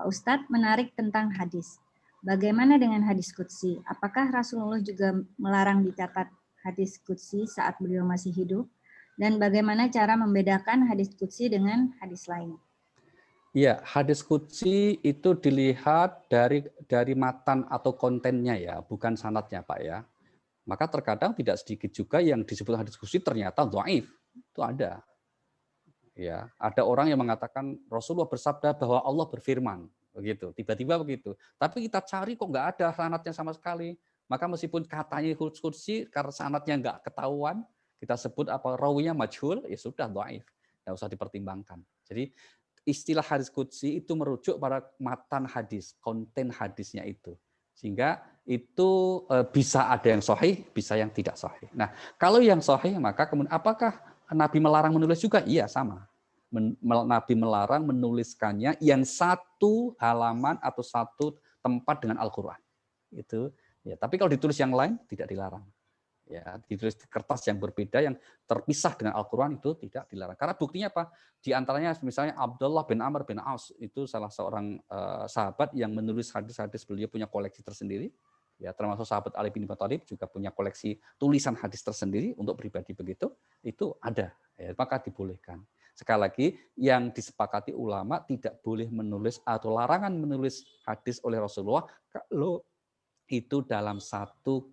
Pak Ustadz, menarik tentang hadis. Bagaimana dengan hadis qudsi? Apakah Rasulullah juga melarang dicatat hadis qudsi saat beliau masih hidup? Dan bagaimana cara membedakan hadis qudsi dengan hadis lain? Iya, hadis qudsi itu dilihat dari matan atau kontennya ya, bukan sanadnya Pak ya. Maka terkadang tidak sedikit juga yang disebut hadis qudsi ternyata dhaif. Itu ada. Ya, ada orang yang mengatakan Rasulullah bersabda bahwa Allah berfirman, begitu. Tiba-tiba begitu. Tapi kita cari kok nggak ada sanadnya sama sekali. Maka meskipun katanya qudsi karena sanadnya nggak ketahuan, kita sebut apa rawinya majhul, ya sudah dhaif. Nggak usah dipertimbangkan. Jadi istilah hadis qudsi itu merujuk pada matan hadis, konten hadisnya itu. Sehingga itu bisa ada yang sahih, bisa yang tidak sahih. Nah, kalau yang sahih maka kemudian apakah Nabi melarang menulis juga? Iya, sama. Nabi melarang menuliskannya yang satu halaman atau satu tempat dengan Al-Qur'an. Itu ya, tapi kalau ditulis yang lain tidak dilarang. Ya, ditulis di kertas yang berbeda yang terpisah dengan Al-Qur'an itu tidak dilarang. Karena buktinya apa? Di antaranya misalnya Abdullah bin Amr bin As itu salah seorang sahabat yang menulis hadis-hadis, beliau punya koleksi tersendiri. Ya, termasuk sahabat Ali bin Abi Thalib juga punya koleksi tulisan hadis tersendiri untuk pribadi begitu. Itu ada, ya, maka dibolehkan. Sekali lagi, yang disepakati ulama tidak boleh menulis atau larangan menulis hadis oleh Rasulullah kalau itu dalam satu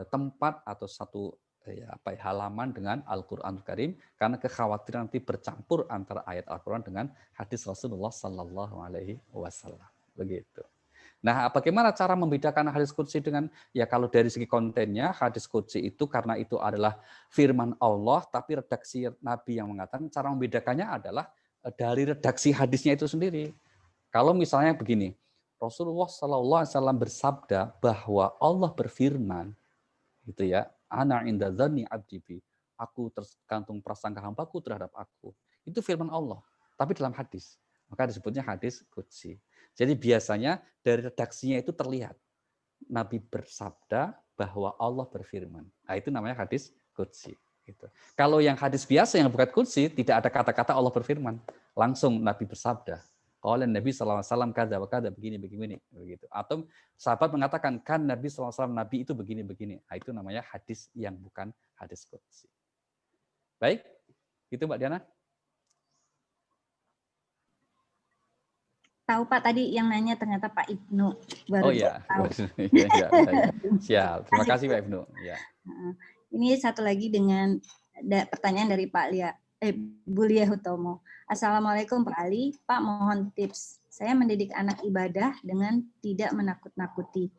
tempat atau satu halaman dengan Al-Qur'anul Karim, karena kekhawatiran nanti bercampur antara ayat Al-Qur'an dengan hadis Rasulullah Sallallahu Alaihi Wasallam. Begitu. Nah, bagaimana cara membedakan hadis qudsi dengan, ya kalau dari segi kontennya, hadis qudsi itu karena itu adalah firman Allah, tapi redaksi Nabi yang mengatakan, cara membedakannya adalah dari redaksi hadisnya itu sendiri. Kalau misalnya begini, Rasulullah SAW bersabda bahwa Allah berfirman, gitu ya, ana inda dzanni abdi bi, aku tergantung prasangka hambaku terhadap aku. Itu firman Allah, tapi dalam hadis. Maka disebutnya hadis qudsi. Jadi biasanya dari redaksinya itu terlihat Nabi bersabda bahwa Allah berfirman. Nah, itu namanya hadis qudsi. Gitu. Kalau yang hadis biasa yang bukan qudsi, tidak ada kata-kata Allah berfirman. Langsung Nabi bersabda. Qala Nabi SAW kada wa kada begini begitu. Atau sahabat mengatakan kan Nabi SAW Nabi itu begini. Nah, itu namanya hadis yang bukan hadis qudsi. Baik, itu Mbak Diana. Tahu Pak, tadi yang nanya ternyata Pak Ibnu. Baru tahu. Ya, siap. Terima kasih Pak Ibnu. Ya. Ini satu lagi dengan pertanyaan dari Pak Bulia Hutomo. Assalamualaikum Pak Ali. Pak, mohon tips. Saya mendidik anak ibadah dengan tidak menakut-nakuti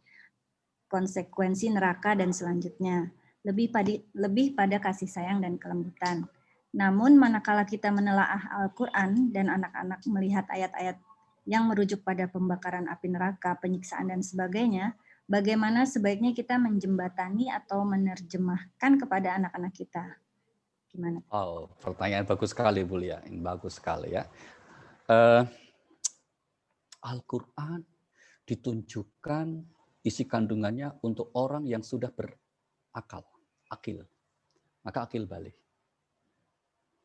konsekuensi neraka dan selanjutnya. Lebih pada kasih sayang dan kelembutan. Namun manakala kita menelaah Al-Quran dan anak-anak melihat ayat-ayat yang merujuk pada pembakaran api neraka, penyiksaan, dan sebagainya, bagaimana sebaiknya kita menjembatani atau menerjemahkan kepada anak-anak kita? Gimana? Oh, pertanyaan bagus sekali, Bu Lia. Ini bagus sekali ya. Al-Quran ditunjukkan isi kandungannya untuk orang yang sudah berakal, akil. Maka akil balik.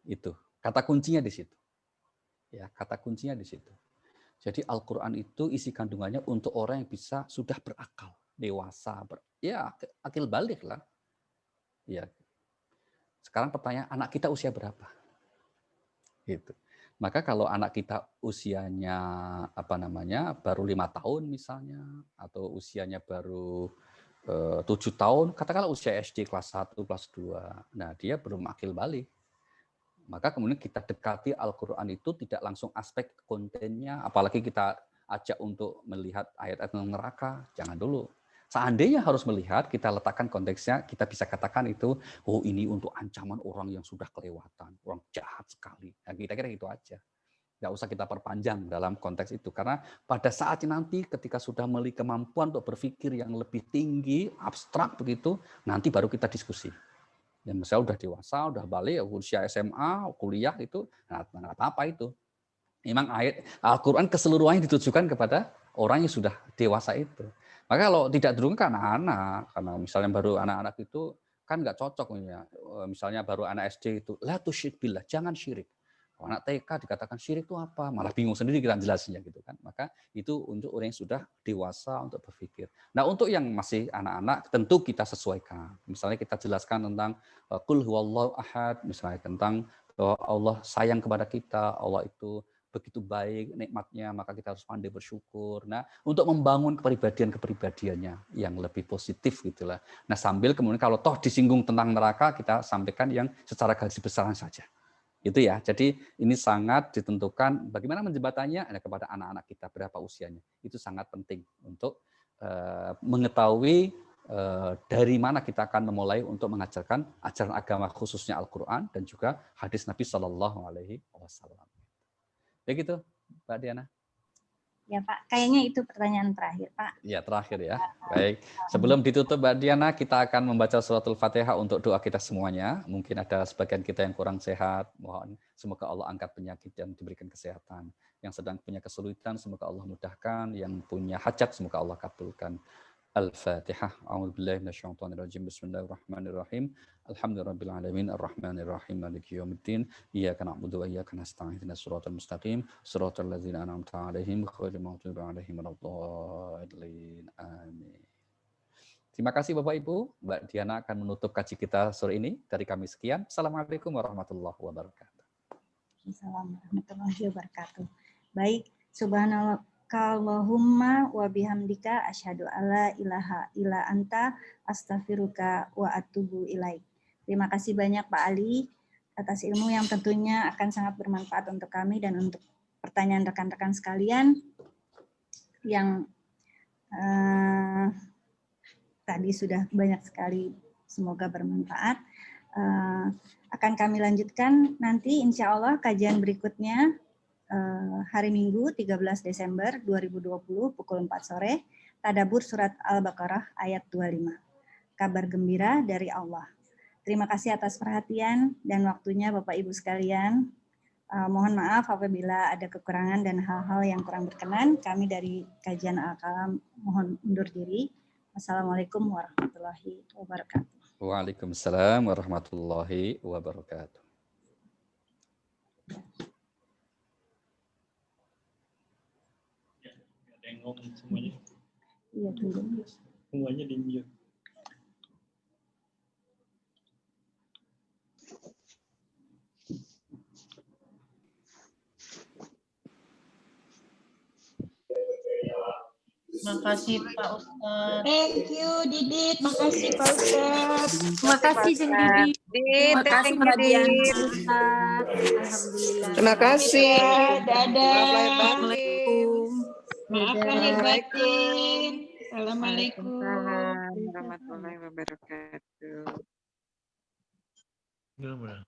Itu. Kata kuncinya di situ. Ya, kata kuncinya di situ. Jadi Al-Quran itu isi kandungannya untuk orang yang bisa sudah berakal, dewasa, akil balik lah. Ya. Sekarang pertanyaan, anak kita usia berapa? Gitu. Maka kalau anak kita usianya baru 5 tahun misalnya, atau usianya baru 7 tahun, katakanlah usia SD kelas 1, kelas 2, nah dia belum akil balik. Maka kemudian kita dekati Al-Quran itu tidak langsung aspek kontennya, apalagi kita ajak untuk melihat ayat-ayat tentang neraka, jangan dulu. Seandainya harus melihat, kita letakkan konteksnya, kita bisa katakan itu, oh ini untuk ancaman orang yang sudah kelewatan, orang jahat sekali. Nah, kita kira itu aja. Nggak usah kita perpanjang dalam konteks itu, karena pada saatnya nanti ketika sudah memiliki kemampuan untuk berpikir yang lebih tinggi, abstrak begitu, nanti baru kita diskusi. Dan misalnya udah dewasa, udah balik, usia SMA, kuliah itu, nah apa-apa itu. Memang ayat Al-Quran keseluruhannya ditujukan kepada orang yang sudah dewasa itu. Maka kalau tidak dulu kan anak-anak, karena misalnya baru anak-anak itu kan nggak cocok ya. Misalnya baru anak SD itu, la tusyrik billah, jangan syirik. Anak TK dikatakan syirik itu apa? Malah bingung sendiri kita jelasinnya gitu kan. Maka itu untuk orang yang sudah dewasa untuk berpikir. Nah, untuk yang masih anak-anak tentu kita sesuaikan. Misalnya kita jelaskan tentang qul huwallahu ahad, misalnya tentang bahwa Allah sayang kepada kita, Allah itu begitu baik nikmatnya, maka kita harus pandai bersyukur. Nah, untuk membangun kepribadian-kepribadiannya yang lebih positif gitulah. Nah, sambil kemudian kalau toh disinggung tentang neraka, kita sampaikan yang secara garis besaran saja. Itu ya. Jadi ini sangat ditentukan bagaimana menjembatannya kepada anak-anak kita berapa usianya. Itu sangat penting untuk mengetahui dari mana kita akan memulai untuk mengajarkan ajaran agama khususnya Al-Qur'an dan juga hadis Nabi Shallallahu alaihi wasallam. Begitu, Mbak Diana. Ya Pak, kayaknya itu pertanyaan terakhir Pak. Ya, terakhir ya. Baik. Sebelum ditutup Mbak Diana, kita akan membaca suratul Fatihah untuk doa kita semuanya. Mungkin ada sebagian kita yang kurang sehat, mohon semoga Allah angkat penyakit dan diberikan kesehatan. Yang sedang punya kesulitan, semoga Allah mudahkan. Yang punya hajat, semoga Allah kabulkan. Al-Fatihah. A'udzubillahi minasyaitonirrajim. Bismillahirrahmanirrahim. Alhamdulillahirabbil alamin arrahmanir rahim maliki yaumiddin. Iyyaka na'budu wa iyyaka nasta'in. Ihdinas siratal mustaqim. Shiratal ladzina an'amta 'alaihim ghairil maghdubi 'alaihim waladdallin. Amin. Terima kasih Bapak Ibu. Mbak Diana akan menutup kaji kita sore ini. Dari kami sekian. Assalamualaikum warahmatullahi wabarakatuh. Assalamualaikum warahmatullahi wabarakatuh. Baik, subhanakallahumma wa bihamdika asyhadu alla ilaha illa anta astaghfiruka wa atubu ilaik. Terima kasih banyak Pak Ali atas ilmu yang tentunya akan sangat bermanfaat untuk kami dan untuk pertanyaan rekan-rekan sekalian yang tadi sudah banyak sekali, semoga bermanfaat. Akan kami lanjutkan nanti insya Allah kajian berikutnya hari Minggu 13 Desember 2020 pukul 4 sore, Tadabbur Surat Al-Baqarah ayat 25. Kabar gembira dari Allah. Terima kasih atas perhatian dan waktunya Bapak Ibu sekalian. Mohon maaf apabila ada kekurangan dan hal-hal yang kurang berkenan. Kami dari Kajian Al-Kalam mohon undur diri. Wassalamualaikum warahmatullahi wabarakatuh. Waalaikumsalam warahmatullahi wabarakatuh. Ada yang ngomong semuanya. Iya, tunggu. Semuanya di mute. Makasih Pak Ustadz. Thank you Didit, makasih Pak Ustadz. Terima kasih Jeng Didi. Terima kasih perhatian Ustaz. Alhamdulillah. Terima kasih. Dadah. Assalamualaikum. Maaf lahir batin. Assalamualaikum. Waalaikumsalam warahmatullahi wabarakatuh. Gimana?